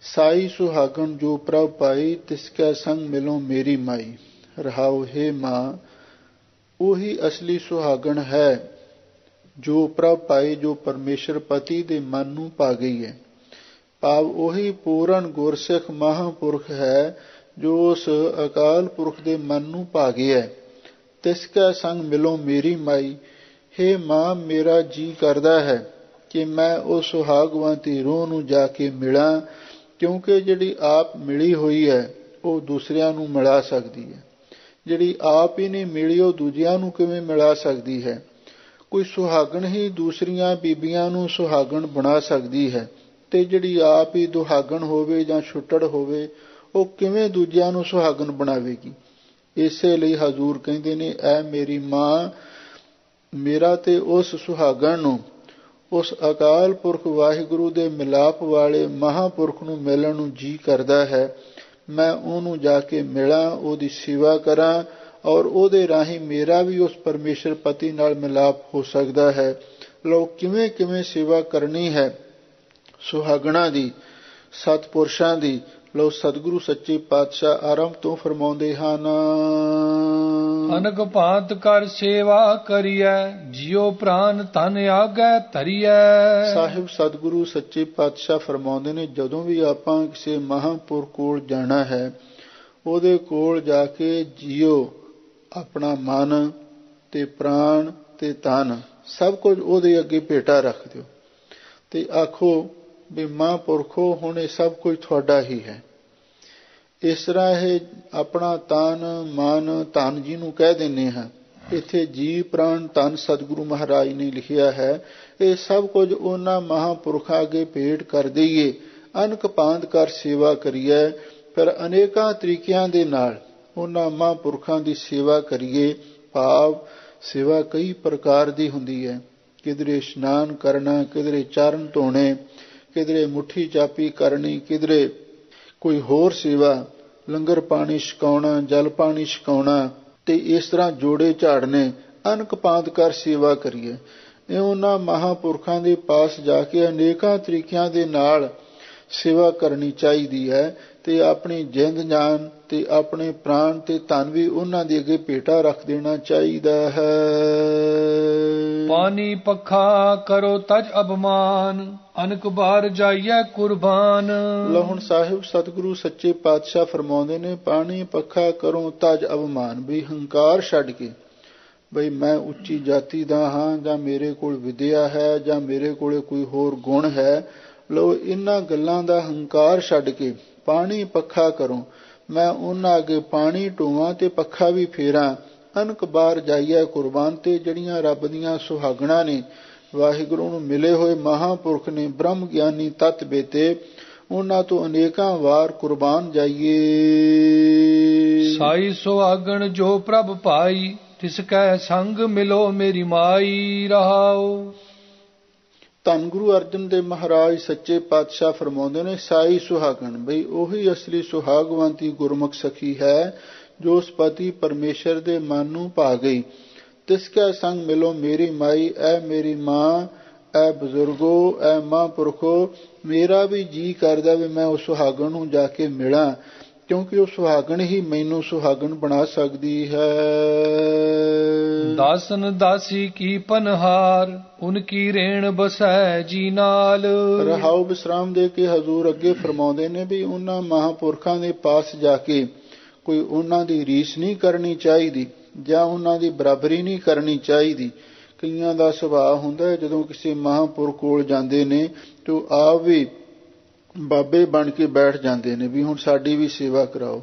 ਸਾਈ ਸੁਹਾਗਣ ਜੋ ਪ੍ਰਭ ਪਾਈ, ਤਿਸ ਕੈ ਸੰਗ ਮਿਲੋ ਮੇਰੀ ਮਾਈ। ਰਹਾਉ ਹੈ ਮਾਂ, ਉਹੀ ਅਸਲੀ ਸੁਹਾਗਣ ਹੈ ਜੋ ਪ੍ਰਭ ਪਾਈ, ਜੋ ਪਰਮੇਸ਼ਰ ਪਤੀ ਦੇ ਮਨ ਨੂੰ ਪਾ ਗਈ ਹੈ। ਭਾਵ ਉਹੀ ਪੂਰਨ ਗੁਰਸਿੱਖ ਮਹਾਂਪੁਰਖ ਹੈ ਜੋ ਉਸ ਅਕਾਲ ਪੁਰਖ ਦੇ ਮਨ ਨੂੰ ਪਾ ਗਿਆ। ਤਿਸ ਕੈ ਸੰਗ ਮਿਲੋ ਮੇਰੀ ਮਾਈ। ਹੇ ਮਾਂ, ਮੇਰਾ ਜੀ ਕਰਦਾ ਹੈ ਕਿ ਮੈਂ ਉਹ ਸੁਹਾਗਵੰਤੀ ਰੂਹ ਨੂੰ ਜਾ ਕੇ ਮਿਲਾਂ, ਕਿਉਂਕਿ ਜਿਹੜੀ ਆਪ ਮਿਲੀ ਹੋਈ ਹੈ ਉਹ ਦੂਸਰਿਆਂ ਨੂੰ ਮਿਲਾ ਸਕਦੀ ਹੈ। ਜਿਹੜੀ ਆਪ ਹੀ ਨਹੀਂ ਮਿਲੀ ਉਹ ਦੂਜਿਆਂ ਨੂੰ ਕਿਵੇਂ ਮਿਲਾ ਸਕਦੀ ਹੈ। ਕੋਈ ਸੁਹਾਗਣ ਹੀ ਦੂਸਰੀਆਂ ਬੀਬੀਆਂ ਨੂੰ ਸੁਹਾਗਣ ਬਣਾ ਸਕਦੀ ਹੈ, ਤੇ ਜਿਹੜੀ ਆਪ ਹੀ ਦੁਹਾਗਣ ਹੋਵੇ ਜਾਂ ਛੁੱਟੜ ਹੋਵੇ ਉਹ ਕਿਵੇਂ ਦੂਜਿਆਂ ਨੂੰ ਸੁਹਾਗਣ ਬਣਾਵੇਗੀ। ਇਸੇ ਲਈ ਹਜ਼ੂਰ ਕਹਿੰਦੇ ਨੇ, ਐ ਮੇਰੀ ਮਾਂ, ਮੇਰਾ ਤੇ ਉਸ ਸੁਹਾਗਣ ਨੂੰ, ਉਸ ਅਕਾਲ ਪੁਰਖ ਵਾਹਿਗੁਰੂ ਦੇ ਮਿਲਾਪ ਵਾਲੇ ਮਹਾਂਪੁਰਖ ਨੂੰ ਮਿਲਣ ਨੂੰ ਜੀ ਕਰਦਾ ਹੈ। ਮੈਂ ਉਹਨੂੰ ਜਾ ਕੇ ਮਿਲਾਂ, ਉਹਦੀ ਸੇਵਾ ਕਰਾਂ, ਔਰ ਉਹਦੇ ਰਾਹੀਂ ਮੇਰਾ ਵੀ ਉਸ ਪਰਮੇਸ਼ਰ ਪਤੀ ਨਾਲ ਮਿਲਾਪ ਹੋ ਸਕਦਾ ਹੈ। ਲਓ ਕਿਵੇਂ ਕਿਵੇਂ ਸੇਵਾ ਕਰਨੀ ਹੈ ਸੁਹਾਗਣਾ ਦੀ, ਸਤਪੁਰਸ਼ਾਂ ਦੀ। ਲਓ ਸਤਿਗੁਰੂ ਸੱਚੇ ਪਾਤਸ਼ਾਹ ਆਰੰਭ ਤੋਂ ਫਰਮਾਉਂਦੇ ਹਨ, ਅਨਕ ਭਾਂਤ ਕਰ ਸੇਵਾ ਕਰੀਐ, ਜਿਉ ਪ੍ਰਾਨ ਤਨ ਆਗੈ ਧਰੀਐ। ਸਾਹਿਬ ਸਤਿਗੁਰੂ ਸੱਚੇ ਪਾਤਸ਼ਾਹ ਫਰਮਾਉਂਦੇ ਨੇ, ਜਦੋਂ ਵੀ ਆਪਾਂ ਕਿਸੇ ਮਹਾਂਪੁਰਖ ਕੋਲ ਜਾਣਾ ਹੈ, ਉਹਦੇ ਕੋਲ ਜਾ ਕੇ ਜੀਓ ਆਪਣਾ ਮਨ ਤੇ ਪ੍ਰਾਣ ਤੇ ਤਨ ਸਭ ਕੁਝ ਉਹਦੇ ਅੱਗੇ ਭੇਟਾ ਰੱਖ ਦਿਓ ਤੇ ਆਖੋ ਵੀ ਮਹਾਂਪੁਰਖੋ ਹੁਣ ਇਹ ਸਭ ਕੁਝ ਤੁਹਾਡਾ ਹੀ ਹੈ। ਇਸ ਤਰ੍ਹਾਂ ਇਹ ਆਪਣਾ ਤਨ ਮਨ ਧਨ ਜਿਹਨੂੰ ਕਹਿ ਦਿੰਦੇ ਹਾਂ, ਇੱਥੇ ਜੀ ਪ੍ਰਾਣ ਧਨ ਸਤਿਗੁਰੂ ਮਹਾਰਾਜ ਨੇ ਲਿਖਿਆ ਹੈ, ਇਹ ਸਭ ਕੁਝ ਉਹਨਾਂ ਮਹਾਂਪੁਰਖਾਂ ਅੱਗੇ ਭੇਟ ਕਰ ਦਈਏ, ਅਨਕ ਭਾਂਤ ਕਰ ਸੇਵਾ ਕਰੀਏ। ਫਿਰ ਅਨੇਕਾਂ ਤਰੀਕਿਆਂ ਦੇ ਨਾਲ ਉਹਨਾਂ ਮਹਾਂਪੁਰਖਾਂ ਦੀ ਸੇਵਾ ਕਰੀਏ। ਭਾਵ ਸੇਵਾ ਕਈ ਪ੍ਰਕਾਰ ਦੀ ਹੁੰਦੀ ਹੈ, ਕਿਧਰੇ ਇਸ਼ਨਾਨ ਕਰਨਾ, ਕਿਧਰੇ ਚਰਨ ਧੋਣੇ, ਕਿਧਰੇ ਮੁੱਠੀ ਚਾਪੀ ਕਰਨੀ, ਕਿਧਰੇ ਕੋਈ ਹੋਰ ਸੇਵਾ, ਲੰਗਰ ਪਾਣੀ ਛਕਾਉਣਾ, ਜਲ ਪਾਣੀ ਛਕਾਉਣਾ, ਤੇ ਇਸ ਤਰ੍ਹਾਂ ਜੋੜੇ ਝਾੜਨੇ। ਅਨਕ ਭਾਂਤ ਕਰ ਸੇਵਾ ਕਰੀਏ। ਇਹ ਉਹਨਾਂ ਮਹਾਂਪੁਰਖਾਂ ਦੇ ਪਾਸ ਜਾ ਕੇ ਅਨੇਕਾਂ ਤਰੀਕਿਆਂ ਦੇ ਨਾਲ ਸੇਵਾ ਕਰਨੀ ਚਾਹੀਦੀ ਹੈ, ਤੇ ਆਪਣੀ ਜਿੰਦ ਜਾਨ ਤੇ ਆਪਣੇ ਪ੍ਰਾਣ ਤੇ ਧਨ ਵੀ ਉਹਨਾਂ ਦੇ ਅੱਗੇ ਭੇਟਾ ਰੱਖ ਦੇਣਾ ਚਾਹੀਦਾ ਹੈ। ਪਾਣੀ ਪੱਖਾ ਕਰੋ ਤਜ ਅਭਮਾਨ, ਅਨਕ ਬਾਰ ਜਾਈਐ ਕੁਰਬਾਨ। ਲਓ ਹੁਣ ਸਾਹਿਬ ਸਤਿਗੁਰੂ ਸੱਚੇ ਪਾਤਸ਼ਾਹ ਫਰਮਾਉਂਦੇ ਨੇ, ਪਾਣੀ ਪੱਖਾ ਕਰੋ ਤਜ ਅਭਮਾਨ, ਵੀ ਹੰਕਾਰ ਛੱਡ ਕੇ, ਬਈ ਮੈਂ ਉੱਚੀ ਜਾਤੀ ਦਾ ਹਾਂ, ਜਾਂ ਮੇਰੇ ਕੋਲ ਵਿਦਿਆ ਹੈ, ਜਾਂ ਮੇਰੇ ਕੋਲ ਕੋਈ ਹੋਰ ਗੁਣ ਹੈ। ਲਓ ਇਹਨਾਂ ਗੱਲਾਂ ਦਾ ਹੰਕਾਰ ਛੱਡ ਕੇ ਪਾਣੀ ਪੱਖਾ ਕਰੋ, ਮੈਂ ਉਹਨਾਂ ਅੱਗੇ ਪਾਣੀ ਢੋਵਾਂ ਤੇ ਪੱਖਾ ਵੀ ਫੇਰਾਂ। ਅਨਕ ਬਾਰ ਜਾਈਏ ਕੁਰਬਾਨ, ਤੇ ਜਿਹੜੀਆਂ ਰੱਬ ਦੀਆਂ ਸੁਹਾਗਣਾ ਨੇ, ਵਾਹਿਗੁਰੂ ਨੂੰ ਮਿਲੇ ਹੋਏ ਮਹਾਂਪੁਰਖ ਨੇ, ਬ੍ਰਹਮ ਗਿਆਨੀ ਤਤ ਬੇਤੇ, ਉਹਨਾਂ ਤੋਂ ਅਨੇਕਾਂ ਵਾਰ ਕੁਰਬਾਨ ਜਾਈਏ। ਸਾਈ ਸੁਹਾਗਣ ਜੋ ਪ੍ਰਭ ਪਾਈ, ਤਿਸ ਕੈ ਸੰਗ ਮਿਲੋ ਮੇਰੀ ਮਾਈ। ਰਹਾਉ ਧੰਨ ਗੁਰੂ ਅਰਜਨ ਦੇਵ ਮਹਾਰਾਜ ਸੱਚੇ ਪਾਤਸ਼ਾਹ ਫਰਮਾਉਂਦੇ ਨੇ, ਸਾਈ ਸੁਹਾਗਣ, ਬਈ ਉਹੀ ਅਸਲੀ ਸੁਹਾਗਵੰਤੀ ਗੁਰਮੁਖ ਸਖੀ ਹੈ, ਜੋ ਉਸ ਪਤੀ ਪਰਮੇਸ਼ਰ ਦੇ ਮਨ ਨੂੰ ਭਾ ਗਈ। ਤਿਸ ਕੈ ਸੰਗ ਮਿਲੋ ਮੇਰੀ ਮਾਈ। ਐ ਮੇਰੀ ਮਾਂ, ਐ ਬਜ਼ੁਰਗੋ, ਐ ਮਹਾਂਪੁਰਖੋ, ਮੇਰਾ ਵੀ ਜੀ ਕਰਦਾ ਵੀ ਮੈਂ ਉਸ ਸੁਹਾਗਣ ਨੂੰ ਜਾ ਕੇ ਮਿਲਾਂ, ਕਿਉਂਕਿ ਉਹ ਸੁਹਾਗਣ ਹੀ ਮੈਨੂੰ ਸੁਹਾਗਣ ਬਣਾ ਸਕਦੀ ਹੈ। ਦਾਸਨ ਦਾਸੀ ਕੀ ਪਨਹਾਰ, ਉਨਕੀ ਰੇਣ ਬਸੈ ਜੀ ਨਾਲ। ਰਹਾਉ ਵਿਸਰਾਮ ਦੇ ਕੇ ਹਜ਼ੂਰ ਅੱਗੇ ਫਰਮਾਉਂਦੇ ਨੇ ਵੀ ਉਹਨਾਂ ਮਹਾਂਪੁਰਖਾਂ ਦੇ ਪਾਸ ਜਾ ਕੇ ਕੋਈ ਉਹਨਾਂ ਦੀ ਰੀਸ ਨਹੀਂ ਕਰਨੀ ਚਾਹੀਦੀ, ਜਾਂ ਉਹਨਾਂ ਦੀ ਬਰਾਬਰੀ ਨਹੀਂ ਕਰਨੀ ਚਾਹੀਦੀ। ਕਈਆਂ ਦਾ ਸੁਭਾਅ ਹੁੰਦਾ ਹੈ, ਜਦੋਂ ਕਿਸੇ ਮਹਾਂਪੁਰਖ ਕੋਲ ਜਾਂਦੇ ਨੇ ਤੇ ਉਹ ਆਪ ਵੀ ਬਾਬੇ ਬਣ ਕੇ ਬੈਠ ਜਾਂਦੇ ਨੇ ਵੀ ਹੁਣ ਸਾਡੀ ਵੀ ਸੇਵਾ ਕਰਾਓ।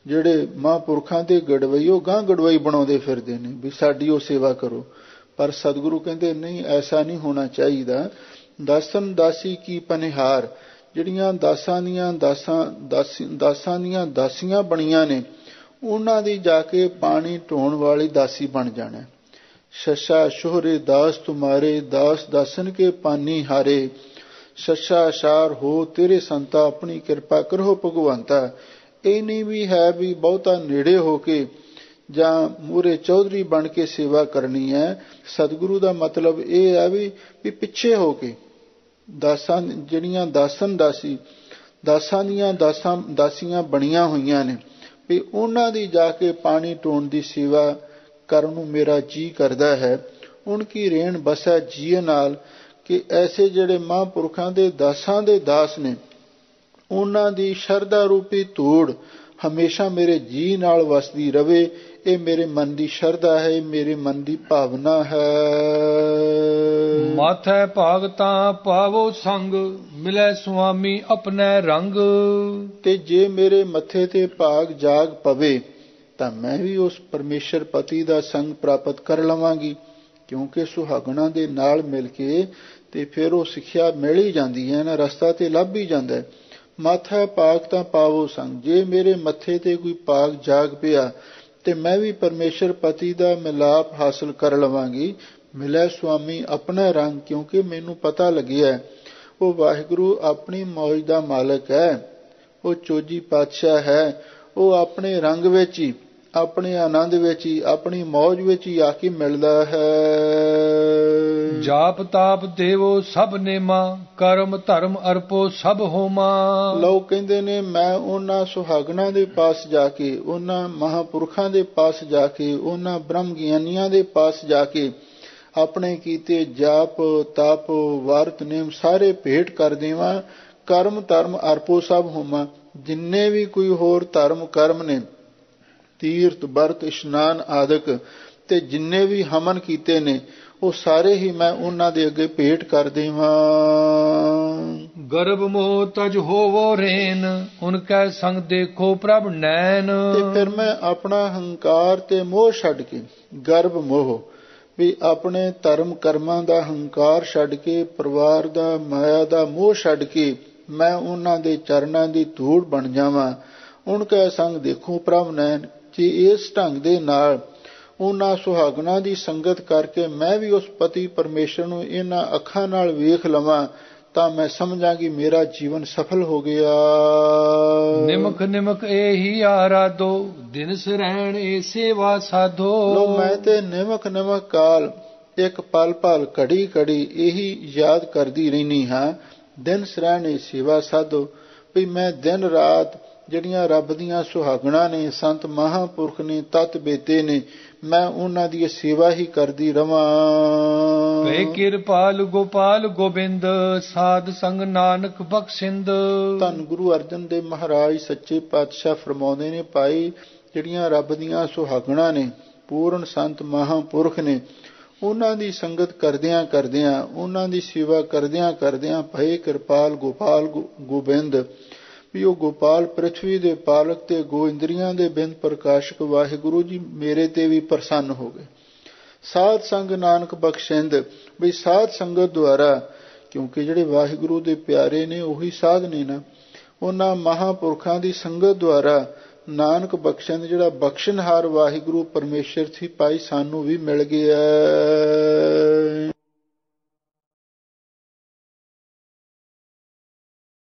ਜਿਹੜੇ ਮਹਾਂਪੁਰਖਾਂ ਦੇ ਗੜਵਈ, ਉਹ ਗਾਂ ਗੜਵਈ ਬਣਾਉਂਦੇ ਫਿਰਦੇ ਨੇ ਵੀ ਸਾਡੀ ਉਹ ਸੇਵਾ ਕਰੋ। ਪਰ ਸਤਿਗੁਰੂ ਕਹਿੰਦੇ ਨਹੀਂ, ਐਸਾ ਨਹੀਂ ਹੋਣਾ ਚਾਹੀਦਾ। ਦਾਸਨ ਦਾਸੀ ਕੀ ਪਨਿਹਾਰ, ਜਿਹੜੀਆਂ ਦਾਸਾਂ ਦੀਆਂ ਦਾਸੀਆਂ ਬਣੀਆਂ ਨੇ, ਉਹਨਾਂ ਦੀ ਜਾ ਕੇ ਪਾਣੀ ਢੋਣ ਵਾਲੀ ਦਾਸੀ ਬਣ ਜਾਣਾ। ਸ਼ਸ਼ਾ ਸ਼ੋਹਰੇ ਦਾਸ ਤੁਮਾਰੇ, ਦਾਸ ਦਾਸਨ ਕੇ ਪਾਨੀ ਹਾਰੇ। ਸ਼ਸ਼ਾ ਅਸ਼ਾਰ ਹੋ ਤੇਰੇ ਸੰਤਾ, ਆਪਣੀ ਕਿਰਪਾ ਕਰੋ ਭਗਵੰਤਾ। ਇਹ ਨਹੀਂ ਵੀ ਹੈ ਵੀ ਬਹੁਤਾ ਨੇੜੇ ਹੋ ਕੇ ਜਾਂ ਮੂਹਰੇ ਚੌਧਰੀ ਬਣ ਕੇ ਸੇਵਾ ਕਰਨੀ ਹੈ। ਸਤਿਗੁਰੂ ਦਾ ਮਤਲਬ ਇਹ ਹੈ ਵੀ ਪਿੱਛੇ ਹੋ ਕੇ ਦਾਸਾਂ, ਜਿਹੜੀਆਂ ਦਾਸਾਂ ਦੀਆਂ ਦਾਸੀਆਂ ਬਣੀਆਂ ਹੋਈਆਂ ਨੇ, ਵੀ ਉਹਨਾਂ ਦੀ ਜਾ ਕੇ ਪਾਣੀ ਢੋਣ ਦੀ ਸੇਵਾ ਕਰਨ ਨੂੰ ਮੇਰਾ ਜੀ ਕਰਦਾ ਹੈ। ਉਨਕੀ ਰੇਣ ਬਸੈ ਜੀਅ ਨਾਲ, ਕਿ ਐਸੇ ਜਿਹੜੇ ਮਹਾਂਪੁਰਖਾਂ ਦੇ ਦਾਸਾਂ ਦੇ ਦਾਸ ਨੇ, ਉਹਨਾਂ ਦੀ ਸ਼ਰਧਾ ਰੂਪੀ ਧੂੜ ਹਮੇਸ਼ਾ ਮੇਰੇ ਜੀ ਨਾਲ ਵਸਦੀ ਰਵੇ। ਇਹ ਮੇਰੇ ਮਨ ਦੀ ਸ਼ਰਧਾ ਹੈ, ਮੇਰੇ ਮਨ ਦੀ ਭਾਵਨਾ ਹੈ। ਮਾਥੈ ਭਾਗਤਾਂ ਪਾਵੋ ਸੰਗ, ਮਿਲੈ ਸੁਆਮੀ ਆਪਣੇ ਰੰਗ। ਤੇ ਜੇ ਮੇਰੇ ਮੱਥੇ ਤੇ ਭਾਗ ਜਾਗ ਪਵੇ ਤਾਂ ਮੈਂ ਵੀ ਉਸ ਪਰਮੇਸ਼ਰ ਪਤੀ ਦਾ ਸੰਗ ਪ੍ਰਾਪਤ ਕਰ ਲਵਾਂਗੀ, ਕਿਉਂਕਿ ਸੁਹਾਗਣਾ ਦੇ ਨਾਲ ਮਿਲ ਕੇ ਤੇ ਫਿਰ ਉਹ ਸਿੱਖਿਆ ਮਿਲ ਹੀ ਜਾਂਦੀ ਹੈ ਨਾ, ਰਸਤਾ ਤੇ ਲੱਭ ਹੀ ਜਾਂਦਾ ਹੈ। ਮਾਥਾ ਪਾਗ ਤਾਂ ਪਾਵੋ ਸੰਗ, ਜੇ ਮੇਰੇ ਮੱਥੇ ਤੇ ਕੋਈ ਪਾਗ ਜਾਗ ਪਿਆ ਤੇ ਮੈਂ ਵੀ ਪਰਮੇਸ਼ਰ ਪਤੀ ਦਾ ਮਿਲਾਪ ਹਾਸਲ ਕਰ ਲਵਾਂਗੀ। ਮਿਲਿਆ ਸੁਆਮੀ ਆਪਣਾ ਰੰਗ, ਕਿਉਂਕਿ ਮੈਨੂੰ ਪਤਾ ਲੱਗਿਆ ਉਹ ਵਾਹਿਗੁਰੂ ਆਪਣੀ ਮੌਜ ਦਾ ਮਾਲਕ ਹੈ, ਉਹ ਚੋਜੀ ਪਾਤਸ਼ਾਹ ਹੈ। ਉਹ ਆਪਣੇ ਰੰਗ ਵਿੱਚ ਹੀ, ਆਪਣੇ ਆਨੰਦ ਵਿੱਚ ਹੀ, ਆਪਣੀ ਮੌਜ ਵਿੱਚ ਹੀ ਆ ਕੇ ਮਿਲਦਾ ਹੈ। ਜਾਪ ਤਾਪ ਦੇਵੋ ਸਭ ਨੇਮਾ, ਕਰਮ ਧਰਮ ਅਰਪੋ ਸਭ ਹੋਮਾ। ਲੋਕ ਕਹਿੰਦੇ ਨੇ ਮੈਂ ਉਹਨਾਂ ਸੁਹਾਗਣਾ ਦੇ ਪਾਸ ਜਾ ਕੇ, ਉਹਨਾਂ ਮਹਾਂਪੁਰਖਾਂ ਦੇ ਪਾਸ ਜਾ ਕੇ, ਉਹਨਾਂ ਬ੍ਰਹਮ ਗਿਆਨੀਆਂ ਦੇ ਪਾਸ ਜਾ ਕੇ ਆਪਣੇ ਕੀਤੇ ਜਾਪ ਤਪ ਵਰਤ ਨੇਮ ਸਾਰੇ ਭੇਟ ਕਰ ਦੇਵਾਂ। ਕਰਮ ਧਰਮ ਅਰਪੋ ਸਭ ਹੋਮਾ, ਜਿੰਨੇ ਵੀ ਕੋਈ ਹੋਰ ਧਰਮ ਕਰਮ ਨੇ, ਤੀਰਥ ਵਰਤ ਇਸ਼ਨਾਨ ਆਦਿਕ ਤੇ ਜਿੰਨੇ ਵੀ ਹਮਨ ਕੀਤੇ ਨੇ, ਉਹ ਸਾਰੇ ਹੀ ਮੈਂ ਉਹਨਾਂ ਦੇ ਅੱਗੇ ਭੇਟ ਕਰ ਦੇਵਾਂ। ਗਰਭ ਮੋਹ ਤਜ ਹੋਵੋ ਰੇਨ, ਉਨਕੈ ਸੰਗ ਦੇਖੋ ਪ੍ਰਭ ਨੈਣ। ਤੇ ਫਿਰ ਮੈਂ ਆਪਣਾ ਹੰਕਾਰ ਤੇ ਮੋਹ ਛੱਡ ਕੇ, ਗਰਭ ਮੋਹ ਵੀ ਆਪਣੇ ਧਰਮ ਕਰਮਾਂ ਦਾ ਹੰਕਾਰ ਛੱਡ ਕੇ, ਪਰਿਵਾਰ ਦਾ ਮਾਇਆ ਦਾ ਮੋਹ ਛੱਡ ਕੇ ਮੈਂ ਉਹਨਾਂ ਦੇ ਚਰਨਾਂ ਦੀ ਧੂੜ ਬਣ ਜਾਵਾਂ। ਉਨਕੈ ਸੰਗ ਦੇਖੋ ਪ੍ਰਭ ਨੈਣ, ਜੇ ਇਸ ਢੰਗ ਦੇ ਨਾਲ ਉਹਨਾਂ ਸੁਹਾਗਣਾ ਦੀ ਸੰਗਤ ਕਰਕੇ ਮੈਂ ਵੀ ਉਸ ਪਤੀ ਪਰਮੇਸ਼ਰ ਨੂੰ ਇਹਨਾਂ ਅੱਖਾਂ ਨਾਲ ਵੇਖ ਲਵਾਂ, ਤਾਂ ਮੈਂ ਸਮਝਾਂਗੀ ਮੇਰਾ ਜੀਵਨ ਸਫਲ ਹੋ ਗਿਆ। ਨਿਮਕ ਨਿਮਕ ਇਹੀ ਆਰਾਧੋ, ਦਿਨ ਸਰੈਣ ਇਹ ਸੇਵਾ ਸਾਧੋ। ਲੋ ਮੈਂ ਤੇ ਨਿਮਕ ਨਿਮਕ ਕਾਲ, ਇੱਕ ਪਲ ਪਲ ਘੜੀ ਘੜੀ ਇਹੀ ਯਾਦ ਕਰਦੀ ਰਹਿੰਦੀ ਹਾਂ, ਦਿਨ ਸਰੈਣ ਇਹ ਸੇਵਾ ਸਾਧੋ। ਵੀ ਮੈਂ ਦਿਨ ਰਾਤ ਜਿਹੜੀਆਂ ਰੱਬ ਦੀਆਂ ਸੁਹਾਗਣਾ ਨੇ, ਸੰਤ ਮਹਾਂਪੁਰਖ ਨੇ, ਤਤ ਬੇਤੇ ਨੇ, ਮੈਂ ਉਹਨਾਂ ਦੀ ਸੇਵਾ ਹੀ ਕਰਦੀ ਰਵਾਂ। ਭੈ ਕਿਰਪਾਲ ਗੋਪਾਲ ਗੋਬਿੰਦ, ਸਾਧ ਸੰਗ ਨਾਨਕ ਬਖਸ਼ਿੰਦ। ਧੰਨ ਗੁਰੂ ਅਰਜਨ ਦੇਵ ਮਹਾਰਾਜ ਸੱਚੇ ਪਾਤਸ਼ਾਹ ਫਰਮਾਉਂਦੇ ਨੇ, ਭਾਈ ਜਿਹੜੀਆਂ ਰੱਬ ਦੀਆਂ ਸੁਹਾਗਣਾ ਨੇ, ਪੂਰਨ ਸੰਤ ਮਹਾਂਪੁਰਖ ਨੇ, ਉਹਨਾਂ ਦੀ ਸੰਗਤ ਕਰਦਿਆਂ ਕਰਦਿਆਂ, ਉਹਨਾਂ ਦੀ ਸੇਵਾ ਕਰਦਿਆਂ ਕਰਦਿਆਂ, ਭੈ ਕਿਰਪਾਲ ਗੋਪਾਲ ਗੋਬਿੰਦ, ਵੀ ਉਹ ਗੋਪਾਲ ਪ੍ਰਿਥਵੀ ਦੇ ਪਾਲਕ ਤੇ ਗੋਇੰਦਰੀਆਂ ਦੇ ਬਿੰਦ ਪ੍ਰਕਾਸ਼ਕ ਵਾਹਿਗੁਰੂ ਜੀ ਮੇਰੇ ਤੇ ਵੀ ਪ੍ਰਸੰਨ ਹੋ ਗਏ। ਸਾਧ ਸੰਗ ਨਾਨਕ ਬਖਸ਼ਿੰਦ, ਵੀ ਸਾਧ ਸੰਗਤ ਦੁਆਰਾ, ਕਿਉਂਕਿ ਜਿਹੜੇ ਵਾਹਿਗੁਰੂ ਦੇ ਪਿਆਰੇ ਨੇ ਉਹੀ ਸਾਧ ਨੇ ਨਾ, ਉਹਨਾਂ ਮਹਾਂਪੁਰਖਾਂ ਦੀ ਸੰਗਤ ਦੁਆਰਾ ਨਾਨਕ ਬਖਸ਼ਿੰਦ, ਜਿਹੜਾ ਬਖਸ਼ਣਹਾਰ ਵਾਹਿਗੁਰੂ ਪਰਮੇਸ਼ਰ ਸੀ, ਭਾਈ ਸਾਨੂੰ ਵੀ ਮਿਲ ਗਿਆ।